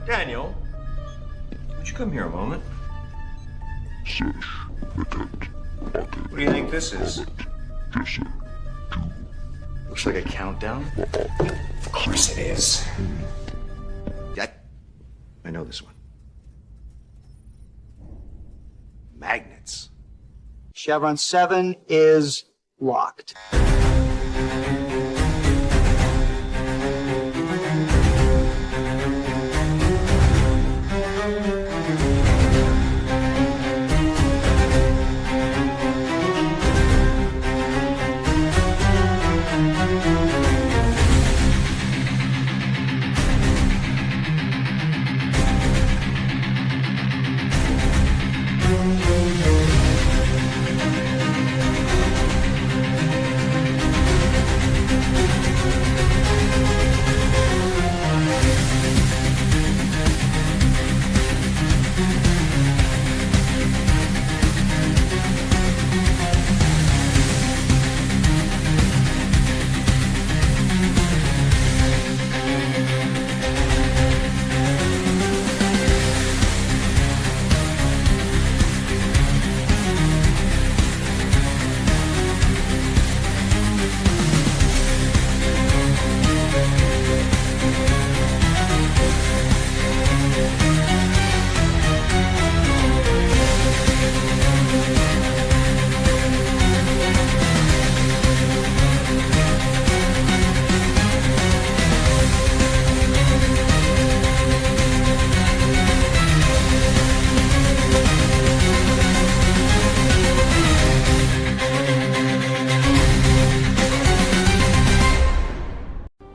Daniel, would you come here a moment? What do you think this is? Looks like a countdown. Of course it is. I know this one. Magnets. Chevron 7 is locked.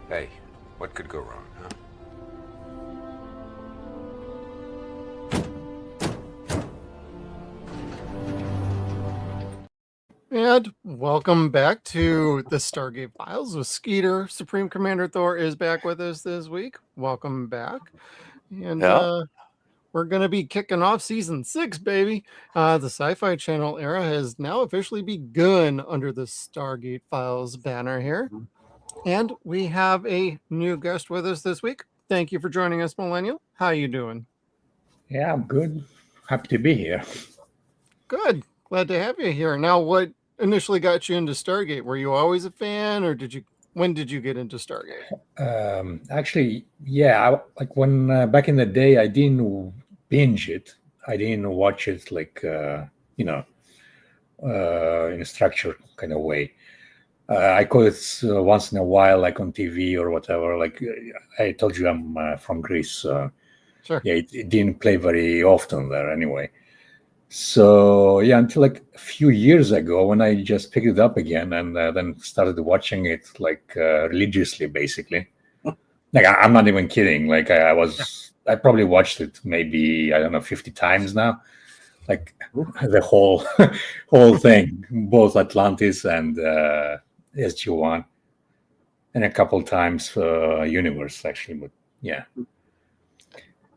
Hey, what could go wrong, huh? And welcome back to the Stargate Files with Skeeter. Supreme Commander Thor is back with us this week. Welcome back. And we're going to be kicking off season 6, baby. The Sci-Fi Channel era has now officially begun under the Stargate Files banner here. And we have a new guest with us this week. Thank you for joining us, Millennial. How you doing? Yeah, I'm good. Happy to be here. Good. Glad to have you here. Now, what initially got you into Stargate? Were you always a fan, or when did you get into Stargate? Actually, yeah, like when back in the day, I didn't binge it. I didn't watch it like in a structured kind of way. I caught it once in a while, like on TV or whatever. Like I told you, I'm from Greece. Sure. Yeah, it didn't play very often there anyway. So yeah, until like a few years ago when I just picked it up again and then started watching it like religiously, basically. Like I'm not even kidding. Like I probably watched it maybe, I don't know, 50 times now. Like the whole thing, both Atlantis and SG-1, and a couple times Universe actually. But yeah,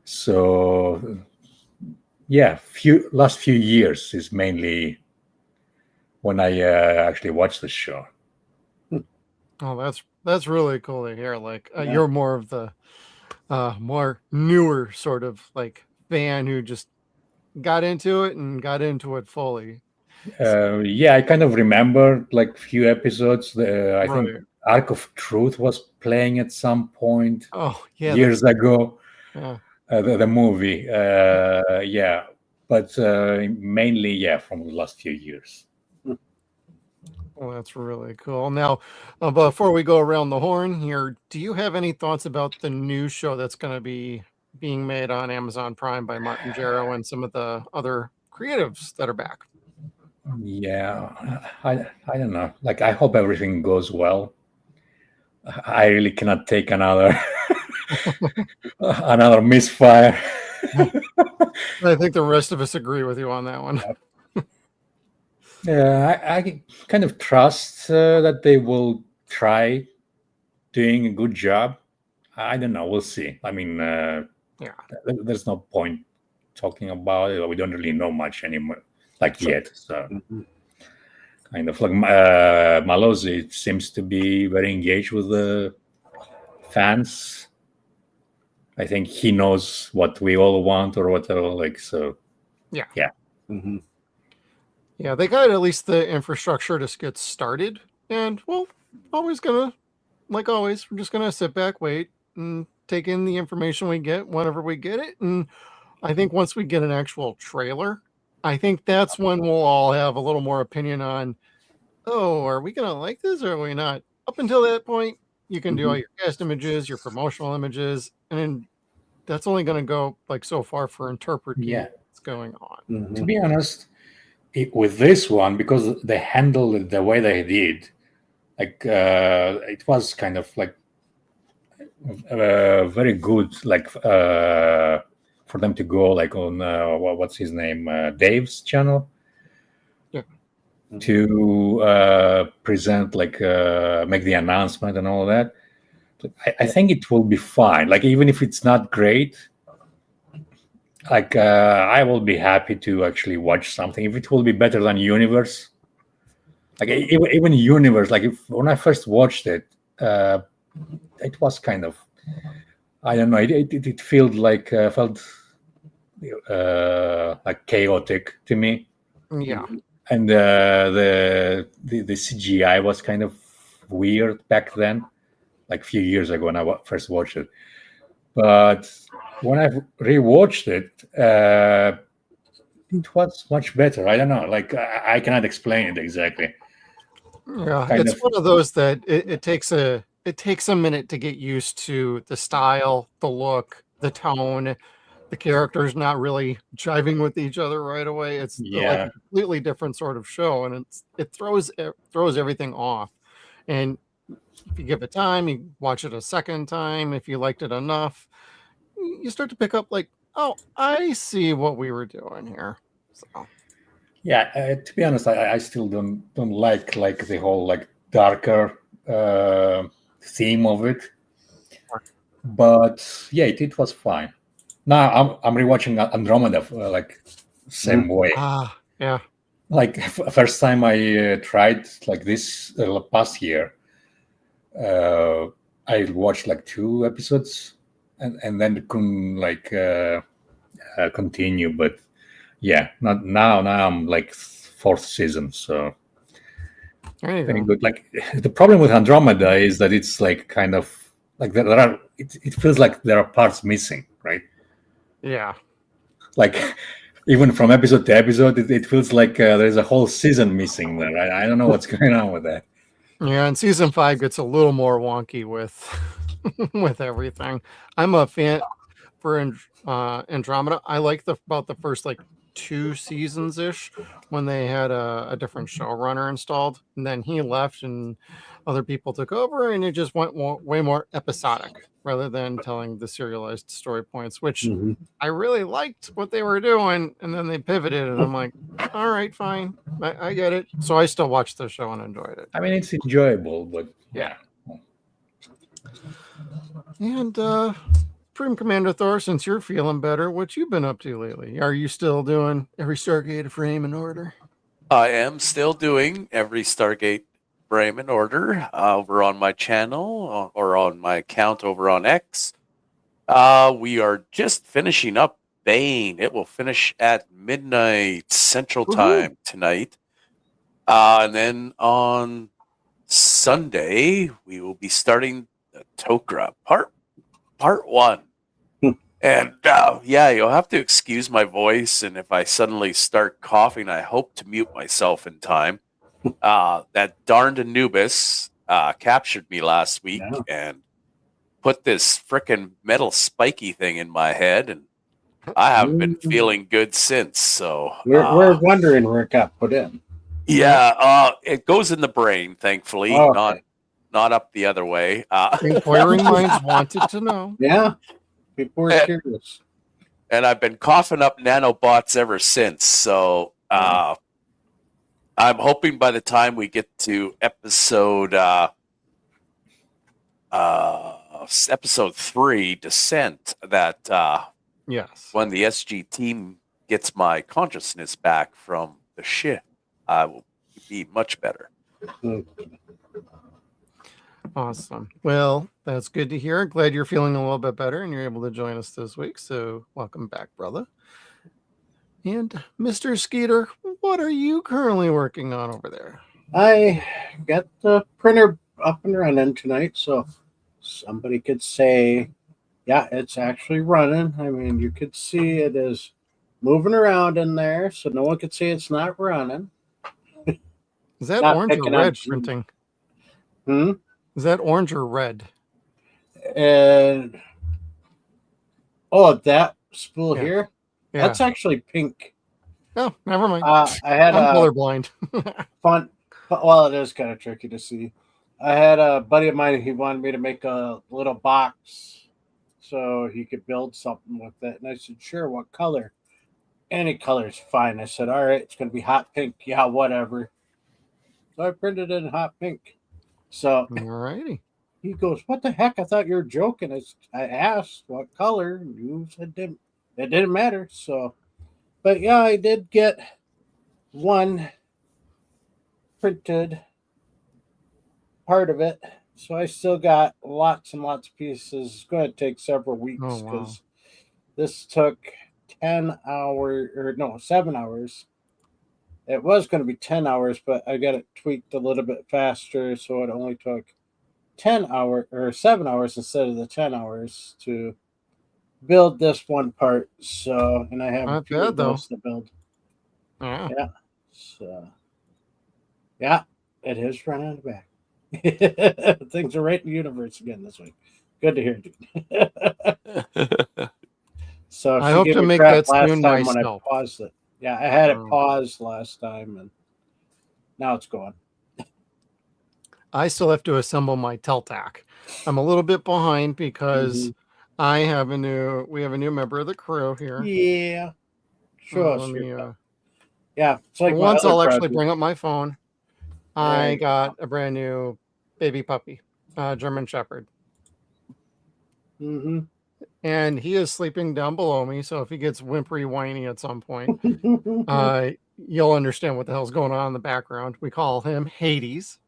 so yeah, last few years is mainly when I actually watched the show. Oh, that's really cool to hear. Like you're more of the more newer sort of like fan who just got into it fully. Yeah, I kind of remember like few episodes. I think Right. Arc of Truth was playing at some point Oh, yeah. years ago. Yeah. The movie, yeah, but mainly, yeah, from the last few years. Well, that's really cool. Now, before we go around the horn here, do you have any thoughts about the new show that's going to be being made on Amazon Prime by Martin Jarrow and some of the other creatives that are back? Yeah, I don't know. Like, I hope everything goes well. I really cannot take another another misfire. I think the rest of us agree with you on that one. Yeah, I kind of trust that they will try doing a good job. I don't know. We'll see. I mean, Yeah. there's no point talking about it. We don't really know much anymore, like yet. So, kind of like Malosi seems to be very engaged with the fans. I think he knows what we all want or whatever. Like, so Yeah. Mm-hmm. Yeah, they got at least the infrastructure to get started. And, well, always gonna, like always, we're just gonna sit back, wait, and take in the information we get whenever we get it. And I think once we get an actual trailer, I think that's when we'll all have a little more opinion on, oh, are we gonna like this or are we not? Up until that point, you can do all your cast images, your promotional images, and then that's only gonna go like so far for interpreting what's going on. To be honest, with this one, because they handled it the way they did, like it was kind of like very good, like for them to go like on what's his name, Dave's channel, to present, like make the announcement and all that. I think it will be fine. Like even if it's not great, like I will be happy to actually watch something if it will be better than Universe. Like even Universe, like when I first watched it, it was kind of, I don't know, it felt like like chaotic to me. Yeah. And the CGI was kind of weird back then, like a few years ago when I first watched it. But when I rewatched it, it was much better. I don't know, like I cannot explain it exactly. Yeah, it's one of those that it takes a minute to get used to the style, the look, the tone. The characters not really jiving with each other right away. It's like a completely different sort of show, and it throws everything off. And if you give it time, you watch it a second time. If you liked it enough, you start to pick up like, oh, I see what we were doing here. So. Yeah, to be honest, I still don't like the whole like darker theme of it, but yeah, it was fine. Now I'm rewatching Andromeda like same way. Yeah. Like first time I tried like this past year, I watched like 2 episodes and then couldn't like continue. But yeah, not now. Now I'm like 4th season, so very good. Like the problem with Andromeda is that it's like kind of like there are. It feels like there are parts missing, right? Yeah. Like even from episode to episode, it feels like there's a whole season missing there. I don't know what's going on with that. Yeah, and season 5 gets a little more wonky with with everything. I'm a fan for Andromeda. I like about the first like 2 seasons ish when they had a different showrunner installed, and then he left and other people took over, and it just went way more episodic rather than telling the serialized story points, which I really liked what they were doing, and then they pivoted, and I'm like, all right, fine, I get it. So I still watched the show and enjoyed it. I mean, it's enjoyable, but yeah. And Supreme Commander Thor, since you're feeling better, what you been up to lately? Are you still doing every Stargate frame in order? I am still doing every Stargate frame in order over on my channel or on my account over on X. We are just finishing up Bane. It will finish at midnight Central Time tonight. And then on Sunday, we will be starting the Tok'ra part 1. And yeah, you'll have to excuse my voice, and if I suddenly start coughing, I hope to mute myself in time. That darned Anubis captured me last week and put this frickin' metal spiky thing in my head, and I haven't been feeling good since. So we're wondering where it got put in. Yeah, it goes in the brain, thankfully, not up the other way. Inquiring minds wanted to know. Yeah. People were curious. And I've been coughing up nanobots ever since. So I'm hoping by the time we get to episode 3, Descent, that when the SG team gets my consciousness back from the ship, I will be much better. Awesome. Well, that's good to hear. Glad you're feeling a little bit better and you're able to join us this week. So welcome back, brother. And Mr. Skeeter, what are you currently working on over there? I got the printer up and running tonight, so somebody could say, yeah, it's actually running. I mean, you could see it is moving around in there, so no one could say it's not running. Is that Not orange or picking on red you. printing? Hmm? Is that orange or red? And that spool Yeah. here, Yeah. that's actually pink. Oh, never mind. I had I'm a colorblind. fun. Well, it is kind of tricky to see. I had a buddy of mine. He wanted me to make a little box so he could build something with it, and I said, "Sure. What color? Any color is fine." I said, "All right, it's going to be hot pink." Yeah, whatever. So I printed it in hot pink. So Alrighty. he goes, "What the heck? I thought you were joking." I asked what color, and you said it didn't matter. So, but yeah, I did get one printed part of it. So I still got lots and lots of pieces. It's going to take several weeks Oh, wow. because this took 7 hours. It was going to be 10 hours, but I got it tweaked a little bit faster. So it only took 7 hours instead of the 10 hours to build this one part. So, and I have Not a few bad, of though. those to build. Yeah. Yeah. So, yeah, it is running back. Things are right in the universe again this week. Good to hear. So I she hope gave to me make crap that last soon time when I myself. paused it. Yeah, I had it Oh. paused last time, and now it's going. I still have to assemble my teal'c. I'm a little bit behind because we have a new member of the crew here. Yeah. Show us Let me, your yeah, it's like for my once other I'll actually project. bring up my phone. There I you got a brand new baby puppy, German Shepherd. Mm-hmm. And he is sleeping down below me. So if he gets whimpery whiny at some point, you'll understand what the hell's going on in the background. We call him Hades.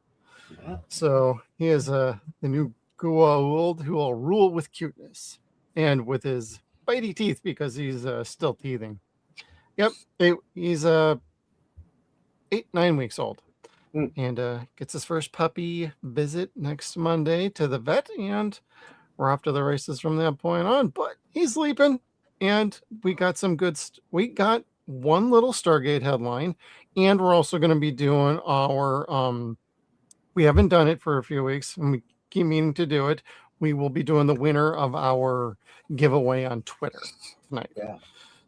Yeah. So he is the new Goa'uld who will rule with cuteness and with his bitey teeth because he's still teething. Yep, he's 8-9 weeks old. And gets his first puppy visit next Monday to the vet, and we're off to the races from that point on. But he's sleeping, and we got some good. We got one little Stargate headline, and we're also going to be doing our. We haven't done it for a few weeks, and we keep meaning to do it. We will be doing the winner of our giveaway on Twitter tonight. Yeah.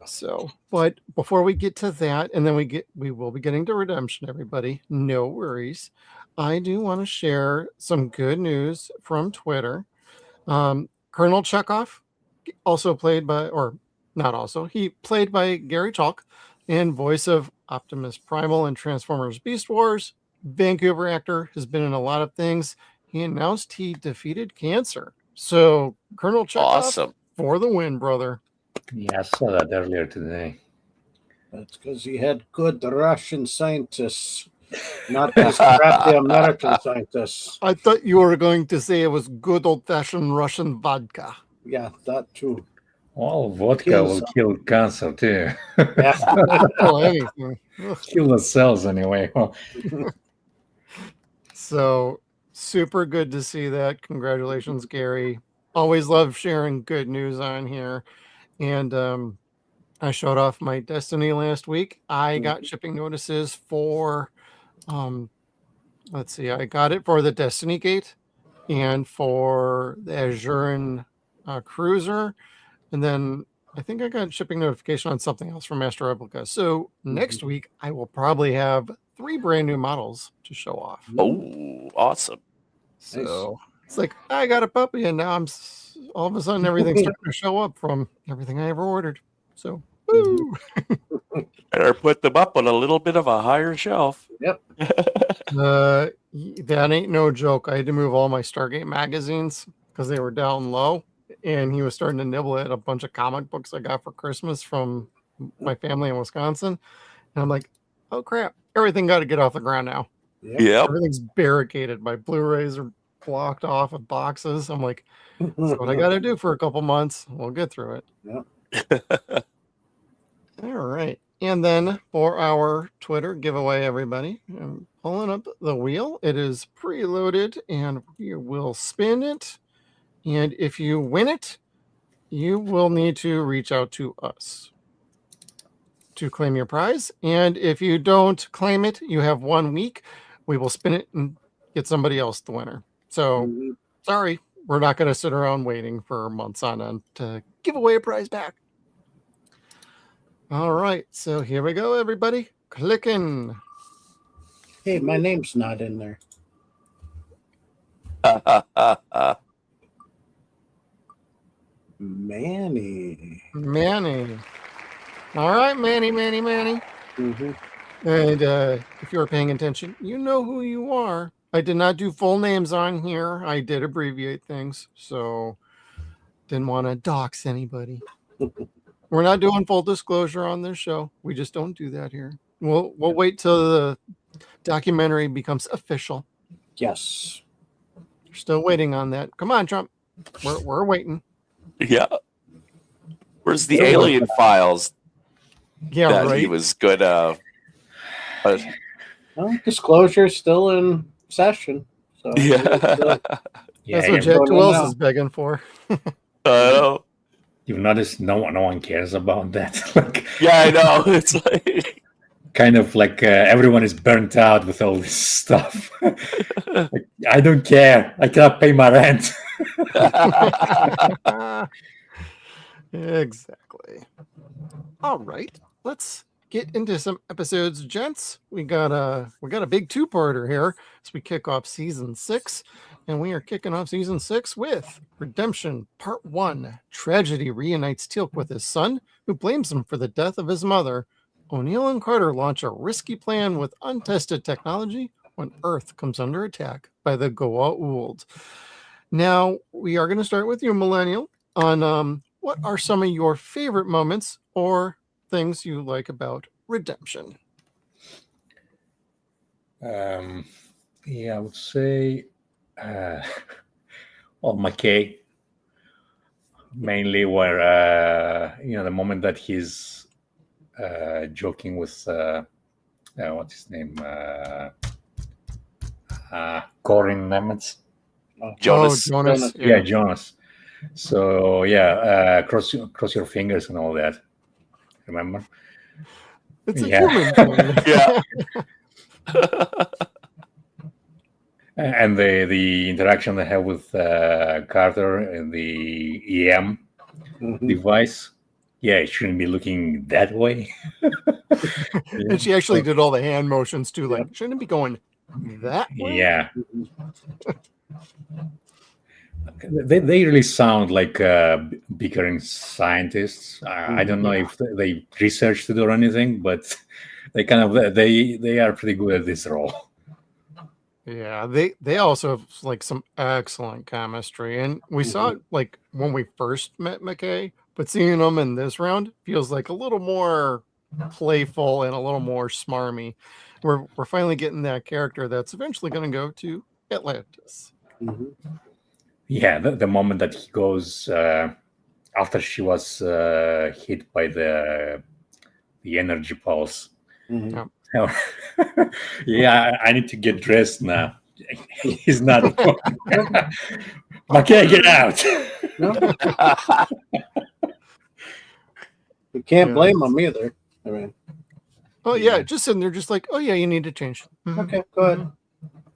So, but before we get to that, and then we will be getting to redemption, everybody. No worries. I do want to share some good news from Twitter. Colonel Chekhov, also played by, or not also, he played by Gary Chalk, and voice of Optimus Primal and Transformers Beast Wars. Vancouver actor, has been in a lot of things. He announced he defeated cancer. So, Colonel Chekhov, Awesome. for the win, brother. Yeah, I saw that earlier today. That's because he had good Russian scientists, not these crappy American scientists. I thought you were going to say it was good old-fashioned Russian vodka. Yeah, that too. Well, vodka Kills will them. kill cancer too. Yeah. Well, anything. Kill the cells anyway. So super good to see that. Congratulations, Gary. Always love sharing good news on here. And I showed off my Destiny last week. I got shipping notices for let's see, I got it for the Destiny Gate and for the Azuran Cruiser. And then I think I got shipping notification on something else from Master Replica. So next week I will probably have 3 brand new models to show off. Oh, awesome. So it's like I got a puppy, and now I'm all of a sudden everything's starting to show up from everything I ever ordered. So woo! Better put them up on a little bit of a higher shelf. Yep. That ain't no joke. I had to move all my Stargate magazines because they were down low, and he was starting to nibble at a bunch of comic books I got for Christmas from my family in Wisconsin. And I'm like, oh crap, everything got to get off the ground now. Yep. Everything's barricaded. My Blu-rays are blocked off of boxes. I'm like, that's what I got to do for a couple months. We'll get through it. Yeah. All right. And then for our Twitter giveaway, everybody, I'm pulling up the wheel. It is preloaded, and we will spin it. And if you win it, you will need to reach out to us to claim your prize. And if you don't claim it, you have 1 week. We will spin it and get somebody else the winner. So, sorry, we're not going to sit around waiting for months on end to give away a prize back. All right, so here we go, everybody. Clicking. Hey, my name's not in there. Manny. All right, Manny. Mm-hmm. And if you're paying attention, you know who you are. I did not do full names on here. I did abbreviate things, so didn't want to dox anybody. We're not doing full disclosure on this show. We just don't do that here. We'll wait till the documentary becomes official. Yes. We're still waiting on that. Come on, Trump. We're waiting. Yeah. Where's the alien files? Yeah, that right. He was good. Well, disclosure is still in session. So Yeah. That's what Jack Wells is begging for. You've noticed no one cares about that. Like, yeah, I know. It's like kind of like everyone is burnt out with all this stuff. Like, I don't care. I cannot pay my rent. Exactly. All right, let's get into some episodes, gents. We got a big two-parter here as we kick off season 6, and we are kicking off season 6 with Redemption Part 1. Tragedy reunites Teal'c with his son, who blames him for the death of his mother. O'Neill and Carter launch a risky plan with untested technology when Earth comes under attack by the Goa'uld. Now, we are going to start with you, Millennial, on what are some of your favorite moments or things you like about Redemption? I would say, McKay, mainly where, the moment that he's joking with, what's his name? Corin Nemitz. Jonas. Jonas. Yeah, Jonas. So cross your fingers and all that. Remember? It's a human thing. Yeah. And the interaction they have with Carter and the EM device. Yeah, it shouldn't be looking that way. And she actually did all the hand motions too. Like, shouldn't it be going that way? Yeah. They really sound like bickering scientists. I don't know if they researched it or anything, but they they are pretty good at this role. Yeah, they also have like some excellent chemistry, and we saw it like when we first met McKay, but seeing them in this round feels like a little more playful and a little more smarmy. We're finally getting that character that's eventually going to go to Atlantis. Yeah, the moment that he goes after she was hit by the energy pulse. Yep. Yeah, I need to get dressed now. He's not. McKay, get out. You can't blame them either. I mean, just sitting there, just like, oh yeah, you need to change. Okay, go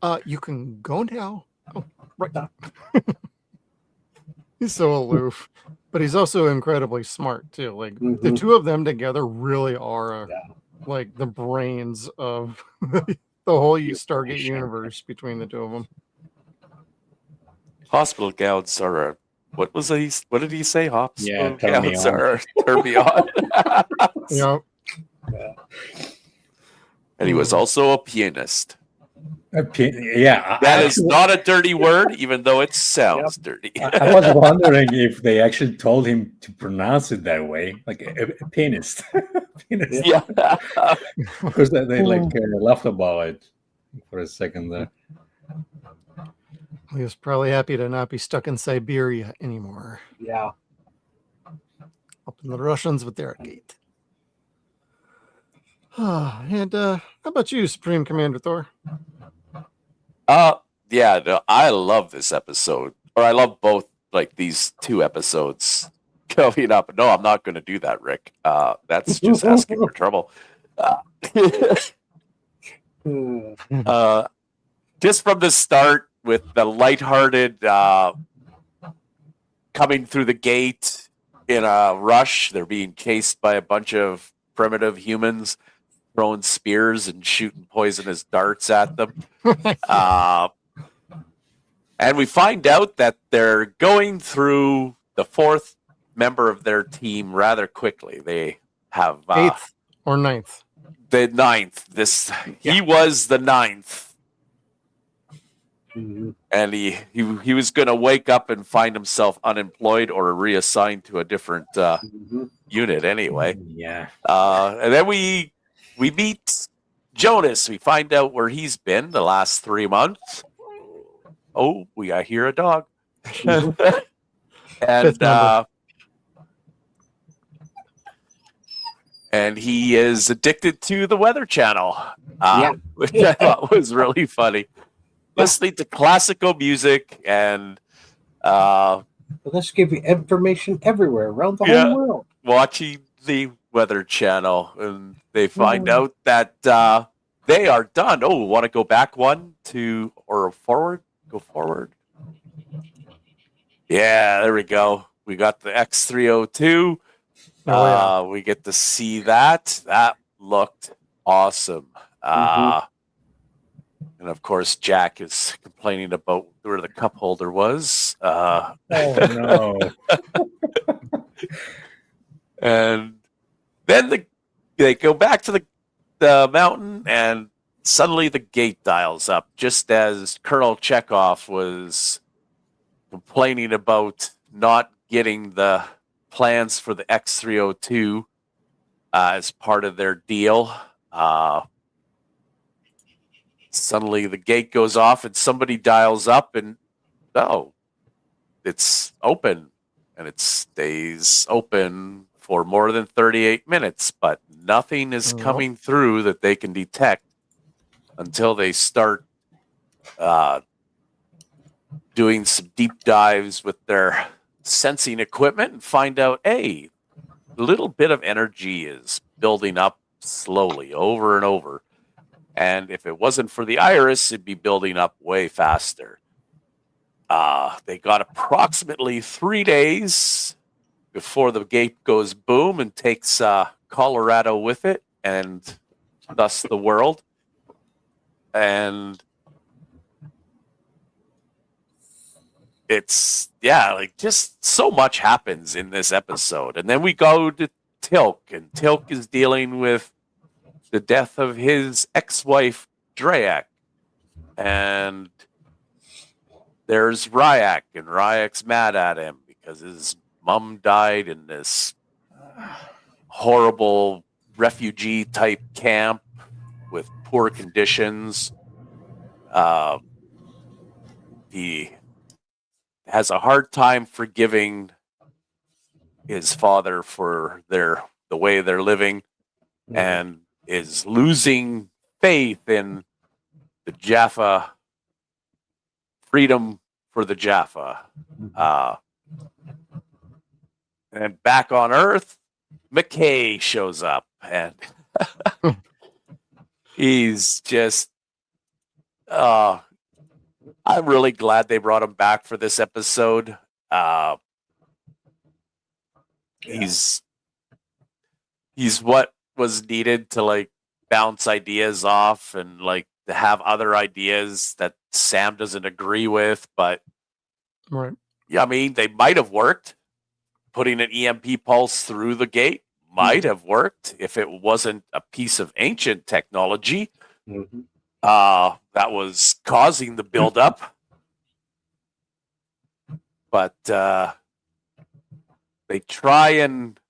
ahead. You can go now. Oh, right now. He's so aloof, but he's also incredibly smart too. Like the two of them together really are like the brains of the whole Stargate universe between the two of them. Hospital gowns are what did he say? Hospital gowns are turn me on. Yep. And he was also a pianist. Yeah, that is not a dirty word, even though it sounds dirty. I was wondering if they actually told him to pronounce it that way, like a pianist. Pianist. Yeah, because they laughed about it for a second there. He was probably happy to not be stuck in Siberia anymore. Yeah. Helping the Russians with their gate. And how about you, Supreme Commander Thor? Yeah, no, I love this episode. Or I love both, like, these two episodes coming up. No, I'm not going to do that, Rick. That's just asking for trouble. Just from the start with the lighthearted coming through the gate in a rush. They're being chased by a bunch of primitive humans throwing spears and shooting poisonous darts at them. And we find out that they're going through the fourth member of their team rather quickly. They have 8th or 9th. The 9th. He was the 9th. Mm-hmm. And he was going to wake up and find himself unemployed or reassigned to a different unit anyway. Yeah. And then we meet Jonas. We find out where he's been the last 3 months. Oh, I hear a dog. And he is addicted to the Weather Channel, which I thought was really funny. Listening to classical music and let's give you information everywhere around the whole world. Watching the Weather Channel, and they find out that they are done. Oh, want to go back one, two, or forward? Go forward. Yeah, there we go. We got the X-302. We get to see that. That looked awesome. And of course, Jack is complaining about where the cup holder was. Oh no! And then they go back to the mountain, and suddenly the gate dials up, just as Colonel Chekhov was complaining about not getting the plans for the X-302 as part of their deal. Suddenly the gate goes off and somebody dials up, and it's open, and it stays open for more than 38 minutes, but nothing is coming through that they can detect until they start doing some deep dives with their sensing equipment and find out, hey, a little bit of energy is building up slowly over and over. And if it wasn't for the iris, it'd be building up way faster. They got approximately 3 days before the gate goes boom and takes Colorado with it, and thus the world. And it's, just so much happens in this episode. And then we go to teal'c, and teal'c is dealing with the death of his ex-wife, Drayak. And there's Ryak, and Ryak's mad at him because his mom died in this horrible refugee-type camp with poor conditions. He has a hard time forgiving his father for the way they're living, and is losing faith in the Jaffa, freedom for the Jaffa. And back on Earth, McKay shows up, and he's just, I'm really glad they brought him back for this episode. He's what was needed to bounce ideas off and to have other ideas that Sam doesn't agree with, but I mean, they might have worked. Putting an EMP pulse through the gate might have worked if it wasn't a piece of ancient technology that was causing the buildup. But they try, and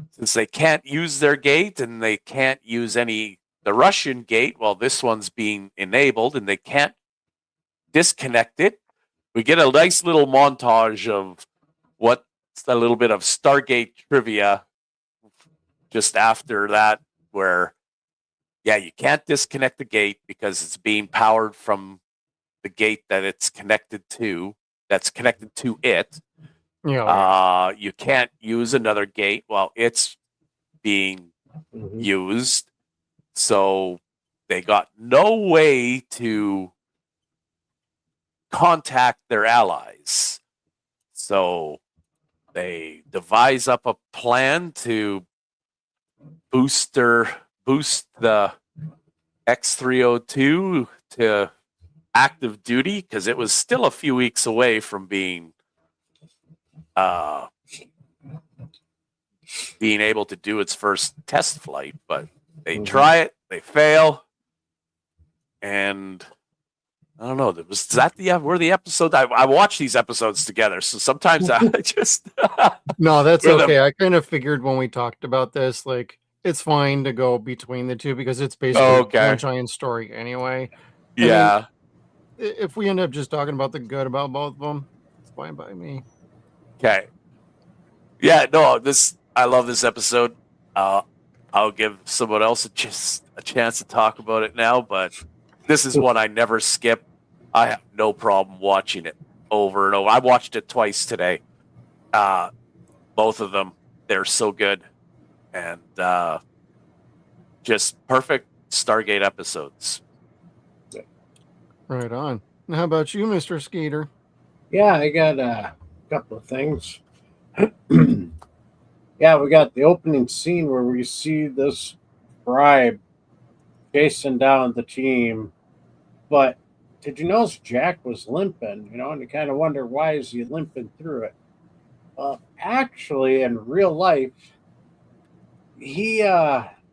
since they can't use their gate and they can't use the Russian gate while this one's being enabled, and they can't disconnected. We get a nice little montage of what's a little bit of Stargate trivia just after that, where, yeah, you can't disconnect the gate because it's being powered from the gate that it's connected to, that's connected to it. Yeah. You can't use another gate while it's being Mhm. used. So they got no way to contact their allies. So they devise up a plan to boost the X-302 to active duty, because it was still a few weeks away from being able to do its first test flight. But they try it, they fail, and I don't know. Was that were the episode? I watch these episodes together, so sometimes I just No, that's With okay. I kind of figured when we talked about this, like, it's fine to go between the two because it's basically Okay. one giant story anyway. yeah. If we end up just talking about the good about both of them, it's fine by me. Okay. Yeah. No. I love this episode. I'll give someone else just a chance to talk about it now, but this is one I never skip. I have no problem watching it over and over. I watched it twice today. Both of them, they're so good, and just perfect Stargate episodes. Right on. And how about you, Mr. Skeeter? Yeah, I got a couple of things. Yeah, we got the opening scene where we see this bribe chasing down the team. But did you notice Jack was limping? And you kind of wonder, why is he limping through it? Well, actually, in real life, he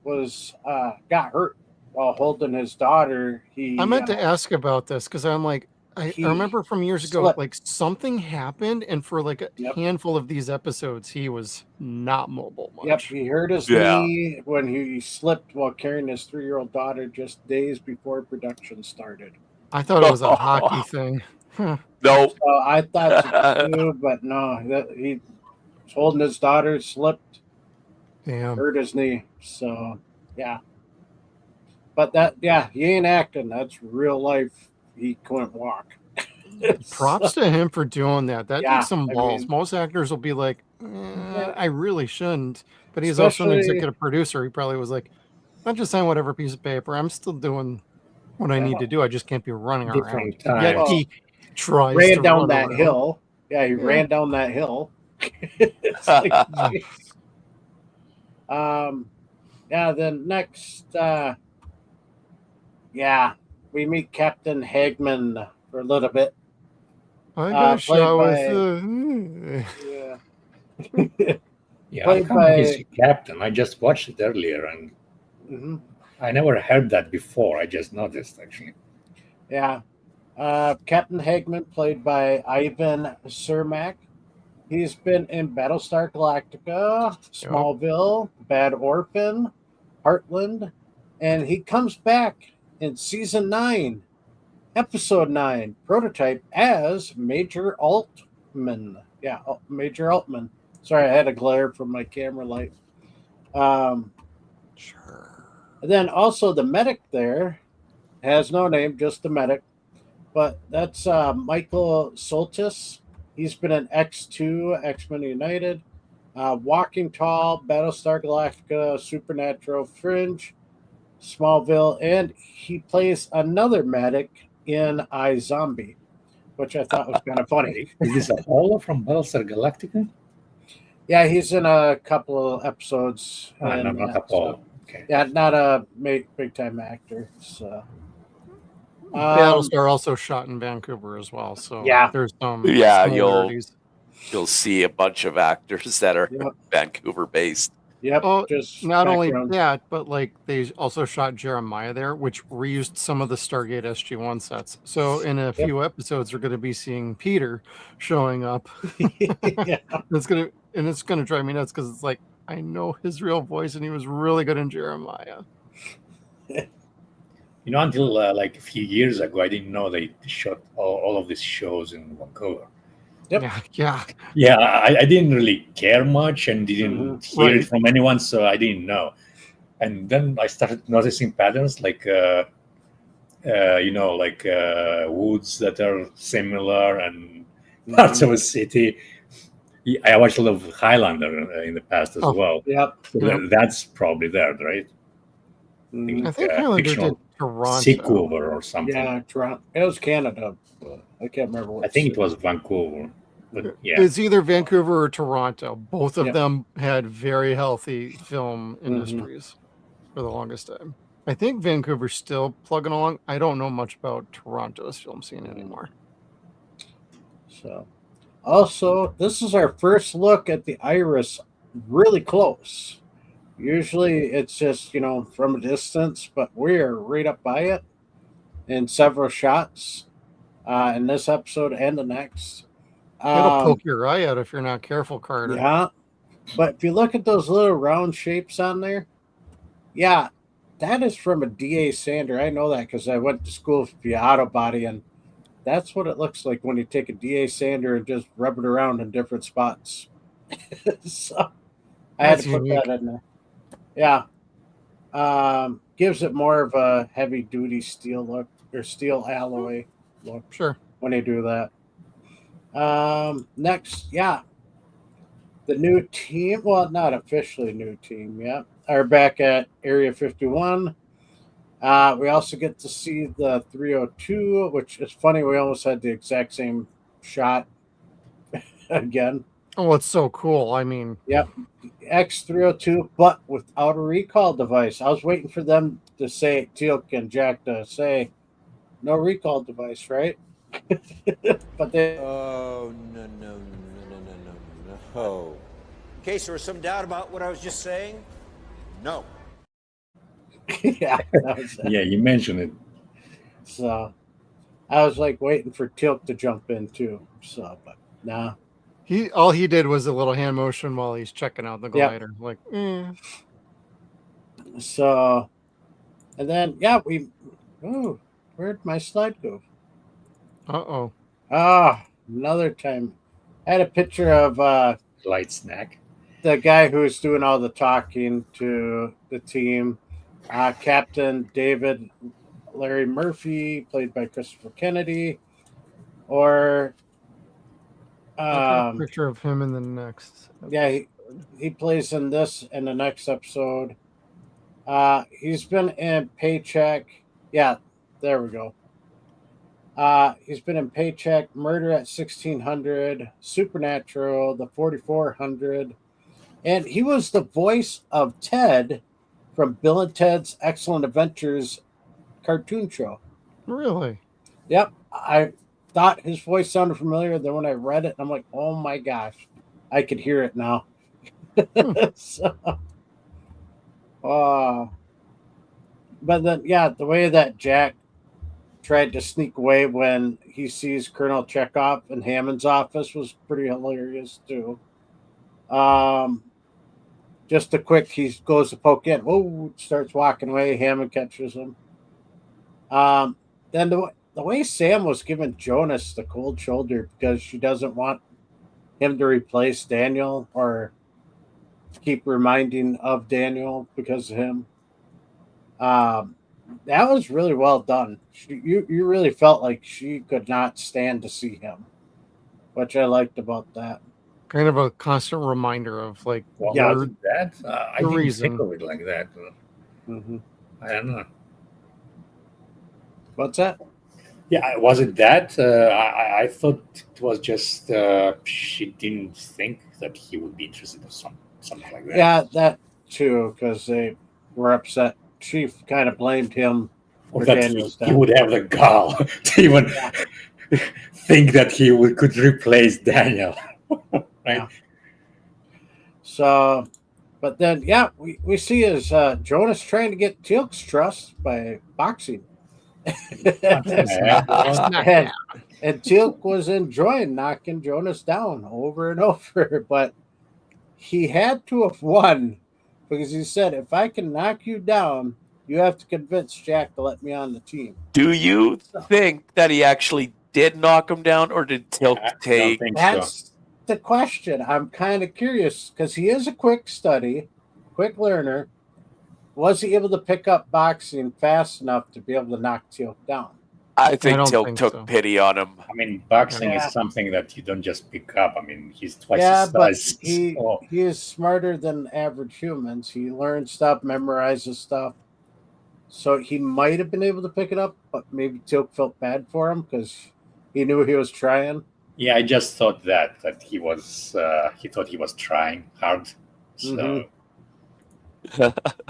was got hurt while holding his daughter. I meant to ask about this because I'm like, I remember from years ago, slipped. like something happened, and for like a Yep. handful of these episodes, he was not mobile much. Yep, he hurt his knee when he slipped while carrying his 3-year-old daughter just days before production started. I thought it was a hockey thing. No. So I thought so too, but no, he was holding his daughter, slipped, Damn. hurt his knee. So yeah, but he ain't acting. That's real life. He couldn't walk. Props to him for doing that. That takes some I balls. mean- Most actors will be like, I really shouldn't. But he's also an Especially- executive producer. He probably was like, I'll just sign whatever piece of paper. I'm still doing what I need to do. I just can't be running around. Different times. Yet Well, he tries ran to down run that around. hill. Yeah, he ran down that hill. It's like, yeah. Then next, we meet Captain Hagman for a little bit. I got a played shot by- with. Yeah. Yeah, Played how come by- he's captain? I just watched it earlier and Mhm. I never heard that before. I just noticed actually. Yeah. Captain Hagman, played by Ivan Cermak. He's been in Battlestar Galactica, Smallville, Bad Orphan, Heartland, and he comes back in season 9, episode 9, Prototype, as Major Altman. Yeah, Major Altman. Sorry, I had a glare from my camera light. Sure. And then also the medic there has no name, just the medic. But that's Michael Soltis. He's been in X2, X-Men United, Walking Tall, Battlestar Galactica, Supernatural, Fringe, Smallville, and he plays another medic in iZombie, which I thought was kind of funny. Is this a holo from Battlestar Galactica? Yeah, he's in a couple of episodes. No, and, not so- Apollo. Okay. Yeah, not a big time actor. So, Battlestar also shot in Vancouver as well. So Yeah. there's some Yeah, similarities. You'll see a bunch of actors that are Yep. Vancouver based. Yep. Oh, just not only background. that, but like they also shot Jeremiah there, which reused some of the Stargate SG-1 sets. So in a few episodes, we're going to be seeing Peter showing up. Yeah. It's gonna drive me nuts because it's like I know his real voice, and he was really good in Jeremiah. until like a few years ago, I didn't know they shot all of these shows in Vancouver. Yep. Yeah. Yeah, I didn't really care much and didn't hear Right. it from anyone, so I didn't know. And then I started noticing patterns like, woods that are similar and parts of a city. I watched a lot of Highlander in the past as Oh, well. Yep. So Yep. that's probably there, right? Mhm. I think Highlander did Fictional Toronto. sequel or something. Yeah, Toronto. It was Canada, but I can't remember what. I think it city. was Vancouver. But yeah, It's either Vancouver or Toronto. Both of Yep. them had very healthy film industries for the longest time. I think Vancouver's still plugging along. I don't know much about Toronto's film scene anymore. So, also, this is our first look at the iris really close. Usually it's just, from a distance, but we're right up by it in several shots in this episode and the next. It'll poke your eye out if you're not careful, Carter. Yeah. But if you look at those little round shapes on there, yeah, that is from a DA sander. I know that because I went to school for the auto body, and that's what it looks like when you take a DA sander and just rub it around in different spots. So I had That's to put unique. that in there. Yeah. Gives it more of a heavy duty steel look or steel alloy look Sure. when they do that. Next, yeah. The new team, well, not officially new team yet, are back at Area 51. We also get to see the 302, which is funny. We almost had the exact same shot again. Oh, it's so cool. I mean, Yep. X302, but without a recall device. I was waiting for them to say, teal'c and Jack to say, no recall device, right? But they. Oh, no. In case there was some doubt about what I was just saying, no. Yeah, that was it. yeah, you mentioned it. So I was like waiting for teal'c to jump in too. So, but nah. all he did was a little hand motion while he's checking out the Yep. glider. Like, So, and then where'd my slide go? uh-oh. Another time. I had a picture of Light snack. the guy who's doing all the talking to the team, Captain David Larry Murphy, played by Christopher Kennedy, or A picture of him in the next. yeah, he plays in this and the next episode. He's been in Paycheck. Yeah, there we go. He's been in Paycheck, Murder at 1600, Supernatural, The 4400, and he was the voice of Ted from Bill and Ted's Excellent Adventures cartoon show. Really? Yep, I thought his voice sounded familiar. Then when I read it, I'm like, oh my gosh, I could hear it now. So, but then, yeah, the way that Jack tried to sneak away when he sees Colonel Chekhov in Hammond's office was pretty hilarious too. Just a quick, he goes to poke in. Oh, starts walking away. Hammond catches him. Then the way Sam was giving Jonas the cold shoulder because she doesn't want him to replace Daniel or keep reminding of Daniel because of him. That was really well done. You really felt like she could not stand to see him, which I liked about that. Kind of a constant reminder of like, Well, Yeah. was it that? I didn't reason. think of it like that. Mm-hmm. I don't know. What's that? Yeah, was it that? I thought it was just she didn't think that he would be interested or something like that. Yeah, that too, because they were upset. She kind of blamed him Or for that Daniel's he death. would have the gall to even think that he could replace Daniel. Right? Yeah. So, but then, yeah, we see is Jonas trying to get teal'c's trust by boxing. Yeah. And teal'c was enjoying knocking Jonas down over and over, but he had to have won because he said, if I can knock you down, You have to convince Jack to let me on the team. Do you think that he actually did knock him down, or did Teal'c I don't take? think so. That's the question. I'm kind of curious because he is a quick study, quick learner. Was he able to pick up boxing fast enough to be able to knock Teal'c down? I think don't Teal'c think took so. pity on him. I mean, boxing Yeah. is something that you don't just pick up. I mean, he's twice Yeah, his but size. he so- is smarter than average humans. He learns stuff, memorizes stuff. So he might have been able to pick it up, but maybe Teal'c felt bad for him because he knew he was trying. Yeah, I just thought that he was he thought he was trying hard. So Mhm.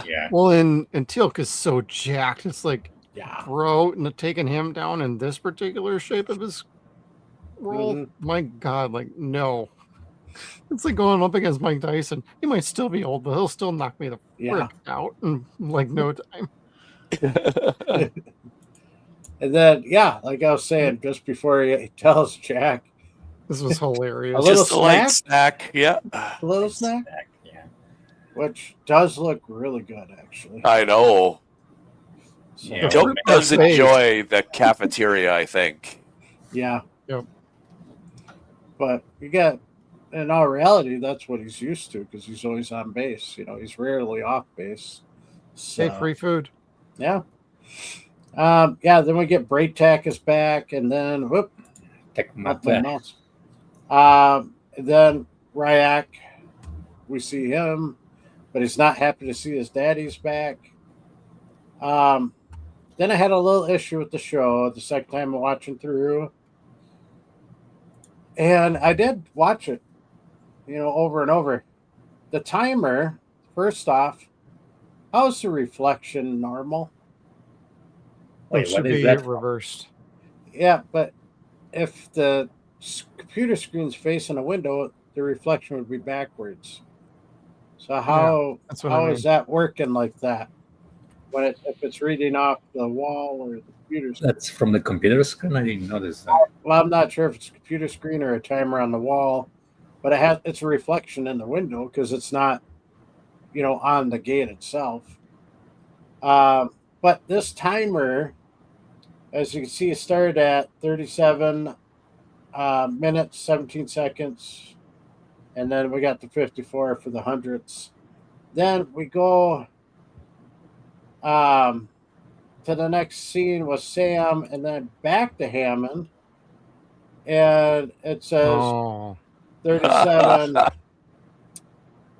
yeah, Well, and Teal'c is so jacked. It's like, Yeah. bro, taking him down in this particular shape of his roll. Mhm. My God, like no. It's like going up against Mike Tyson. He might still be old, but he'll still knock me the Yeah. frick out in like no time. And then, yeah, like I was saying, just before he tells Jack, This was hilarious. A little Just a light snack? snack. Yeah, a little snack, yeah. which does look really good, actually. I know. So, Yeah. Teal'c Fruit does buffet. enjoy the cafeteria, I think. yeah. Yep. But you get, in all reality, that's what he's used to because he's always on base. He's rarely off base. So, Hey, free food. yeah. Yeah, then we get Braytac is back, and then whoop, Take nothing my else. Then Ryak, we see him, but he's not happy to see his daddy's back. Then I had a little issue with the show the second time watching through, and I did watch it, over and over. The timer, first off, how's the reflection normal? Wait, It should what is be that? reversed. Yeah, but if the computer screen's facing a window, the reflection would be backwards. So that's what I how mean. is that working like that? If it's reading off the wall or the computer screen? That's from the computer screen. I didn't notice that. Well, I'm not sure if it's a computer screen or a timer on the wall, but it's a reflection in the window because it's not, on the gate itself. But this timer, as you can see, it started at 37 minutes, 17 seconds, and then we got the 54 for the hundredths. Then we go to the next scene with Sam, and then back to Hammond, and it says 37,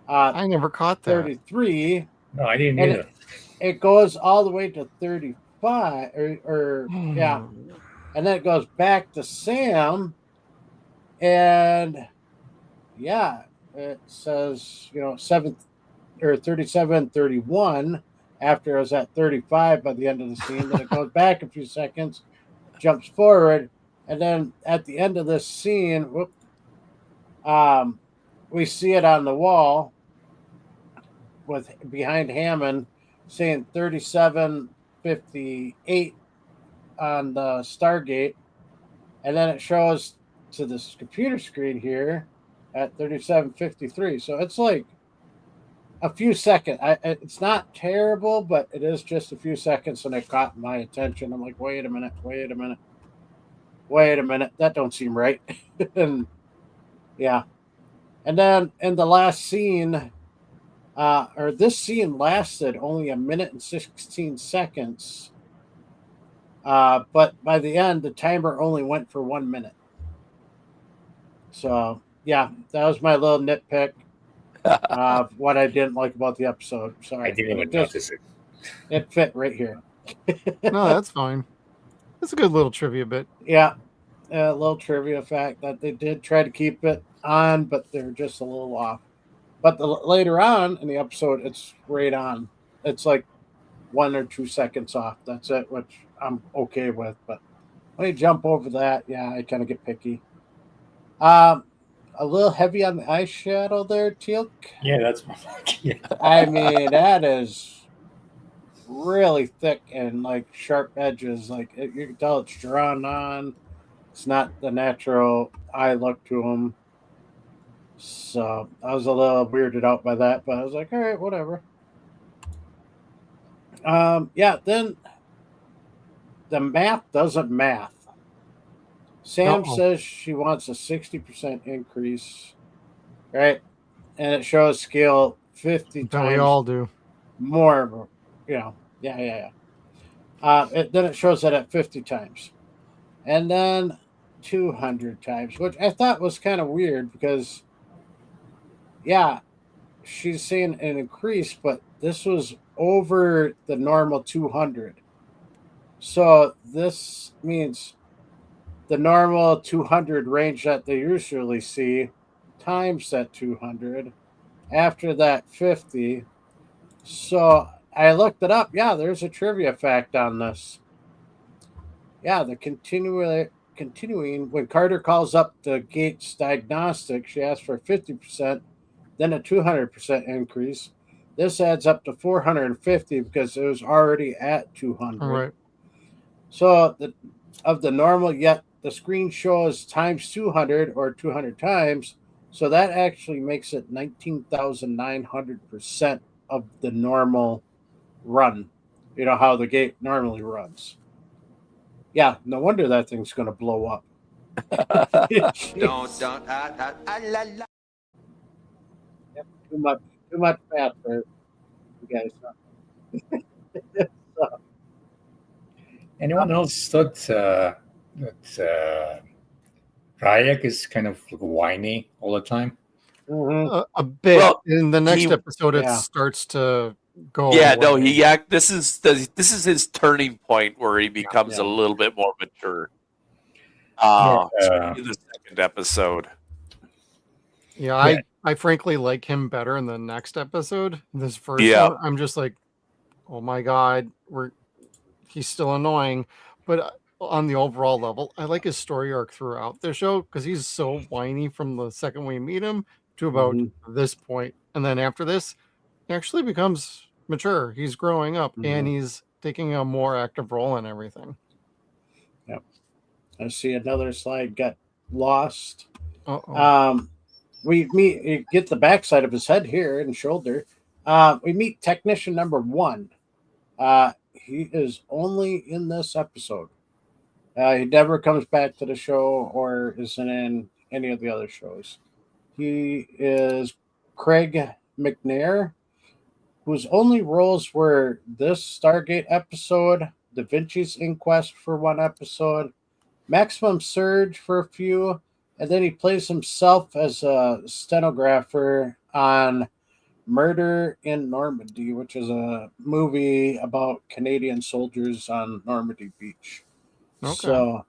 I never caught that. 33. No, I didn't And either. it goes all the way to 35, or yeah, and then it goes back to Sam, and yeah, it says 37, 31. After I was at 35 by the end of the scene, then it goes back a few seconds, jumps forward, and then at the end of this scene, we see it on the wall with behind Hammond saying 37:58 on the Stargate, and then it shows to this computer screen here at 37:53. So it's like a few seconds. It's not terrible, but it is just a few seconds, and it caught my attention. I'm like, wait a minute. That don't seem right. And yeah. And then in the last scene, this scene lasted only 1 minute and 16 seconds. But by the end, the timer only went for 1 minute. So yeah, that was my little nitpick of what I didn't like about the episode. Sorry, I didn't even Just- notice it. It fit right here. No, that's fine. That's a good little trivia bit. Yeah, a little trivia fact that they did try to keep it on, but they're just a little off. But later on in the episode, it's right on. It's like 1 or 2 seconds off. That's it, which I'm okay with. But when you jump over that, yeah, I kind of get picky. A little heavy on the eyeshadow there, Teal'c. Yeah, that's yeah. I mean, that is really thick and like sharp edges. Like you can tell it's drawn on. It's not the natural eye look to them. So I was a little weirded out by that, but I was like, all right, whatever. Then the math doesn't math. Sam Uh-oh. says she wants a 60% increase, right? And it shows scale 50 That we times all do. more, yeah. Then it shows that at 50 times. And then 200 times, which I thought was kind of weird because, yeah, she's saying an increase, but this was over the normal 200. So this means the normal 200 range that they usually see times that 200. After that 50. So I looked it up. Yeah, there's a trivia fact on this. Yeah, the continuing when Carter calls up the Gates diagnostic, she asks for 50%, then a 200% increase. This adds up to 450 because it was already at 200. All right. So of the normal, yet the screen shows times 200 or 200 times. So that actually makes it 19,900% of the normal run. You know how the gate normally runs. Yeah, no wonder that thing's going to blow up. Don't. Yep, too much math for you guys. So, Anyone else thought that Ryak is kind of whiny all the time? mhm. A bit. Well, in the next he- episode, it Yeah. starts to go. Yeah, no, away. this is his turning point where he becomes Yeah. a little bit more mature. Yeah. In the second episode. Yeah, Yeah. I frankly like him better in the next episode. This first Yeah. one, I'm just like, oh my god, he's still annoying, but on the overall level, I like his story arc throughout the show because he's so whiny from the second we meet him to about Mhm. this point, and then after this, he actually becomes mature. He's growing up and Mhm. he's taking a more active role in everything. I see another slide got lost. Uh-oh. We get the backside of his head here and shoulder. We meet technician number 1. He is only in this episode. He never comes back to the show or isn't in any of the other shows. He is Craig McNair, whose only roles were this Stargate episode, Da Vinci's Inquest for one episode, Maximum Surge for a few, and then he plays himself as a stenographer on Murder in Normandy, which is a movie about Canadian soldiers on Normandy Beach. Okay. So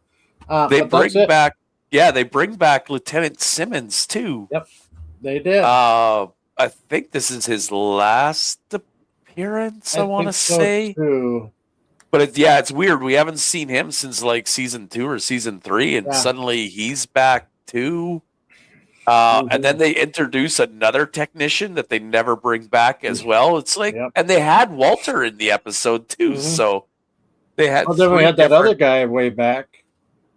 They but that's bring it. back they bring back Lieutenant Simmons too. Yep, they did. I think this is his last appearance, I want to think so, say. too. But it's weird. We haven't seen him since like season 2 or season 3, and Yeah. suddenly he's back too. And then they introduce another technician that they never bring back as well. It's like, Yep. and they had Walter in the episode too. Mhm. So they had. Well, then we three had that other different- guy way back.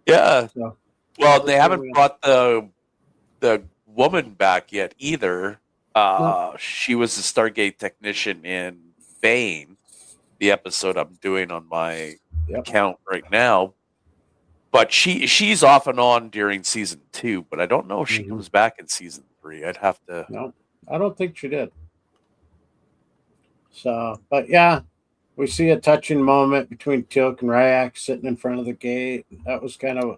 Yeah. So Well, they haven't we- brought the woman back yet either. She was a Stargate technician in Vane, the episode I'm doing on my account right now. But she's off and on during season 2, but I don't know if she comes back in season 3. I'd have to. No, I don't think she did. So, but yeah, we see a touching moment between teal'c and Ryak sitting in front of the gate. That was kind of,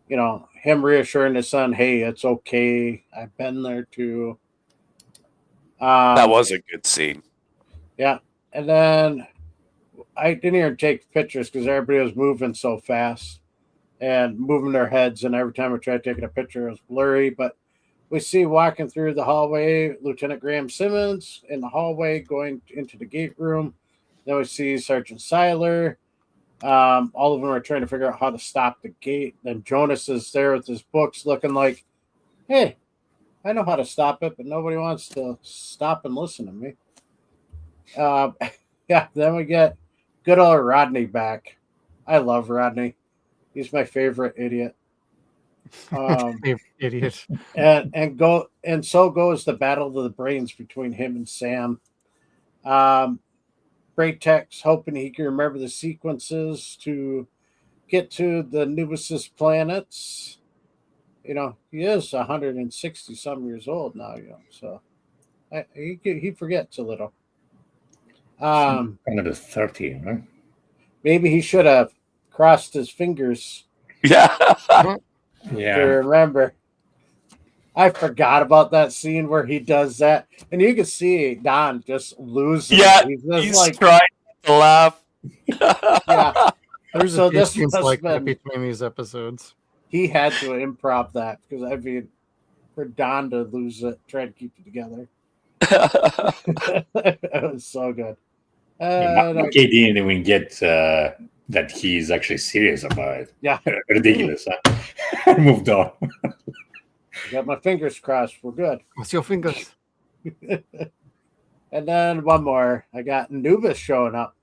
him reassuring his son, "Hey, it's okay. I've been there too." That was a good scene. Yeah, and then I didn't even take pictures because everybody was moving so fast and moving their heads, and every time I tried taking a picture, it was blurry. But we see walking through the hallway Lieutenant Graham Simmons in the hallway going into the gate room. Then we see Sergeant Seiler. All of them are trying to figure out how to stop the gate. Then Jonas is there with his books looking like, "Hey, I know how to stop it, but nobody wants to stop and listen to me." Then we get good old Rodney back. I love Rodney. He's my favorite idiot. Idiot. So goes the battle of the brains between him and Sam. Braytek's hoping he can remember the sequences to get to the newest planets. You know, he is 160 some years old now, you know, so he forgets a little. 130, right? Maybe he should have crossed his fingers Yeah. to Yeah. remember. I forgot about that scene where he does that, and you can see Don just losing. Yeah, He's just he's like, trying to laugh. yeah. There's So a few this scenes must like have that been- between these episodes. He had to improv that because I mean, for Don to lose it, try to keep it together. It was so good. Mikey didn't even get that he's actually serious about it. Yeah, Ridiculous, huh? Moved on. got my fingers crossed. We're good. What's your fingers? And then one more. I got Anubis showing up.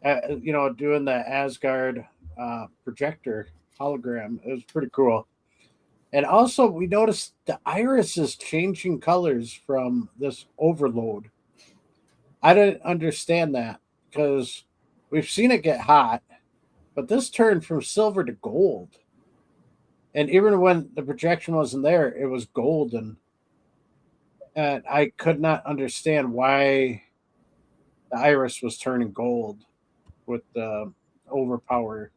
You know, doing the Asgard projector hologram. It was pretty cool. And also, we noticed the iris is changing colors from this overload. I didn't understand that because we've seen it get hot, but this turned from silver to gold. And even when the projection wasn't there, it was golden. And I could not understand why the iris was turning gold with the overpower.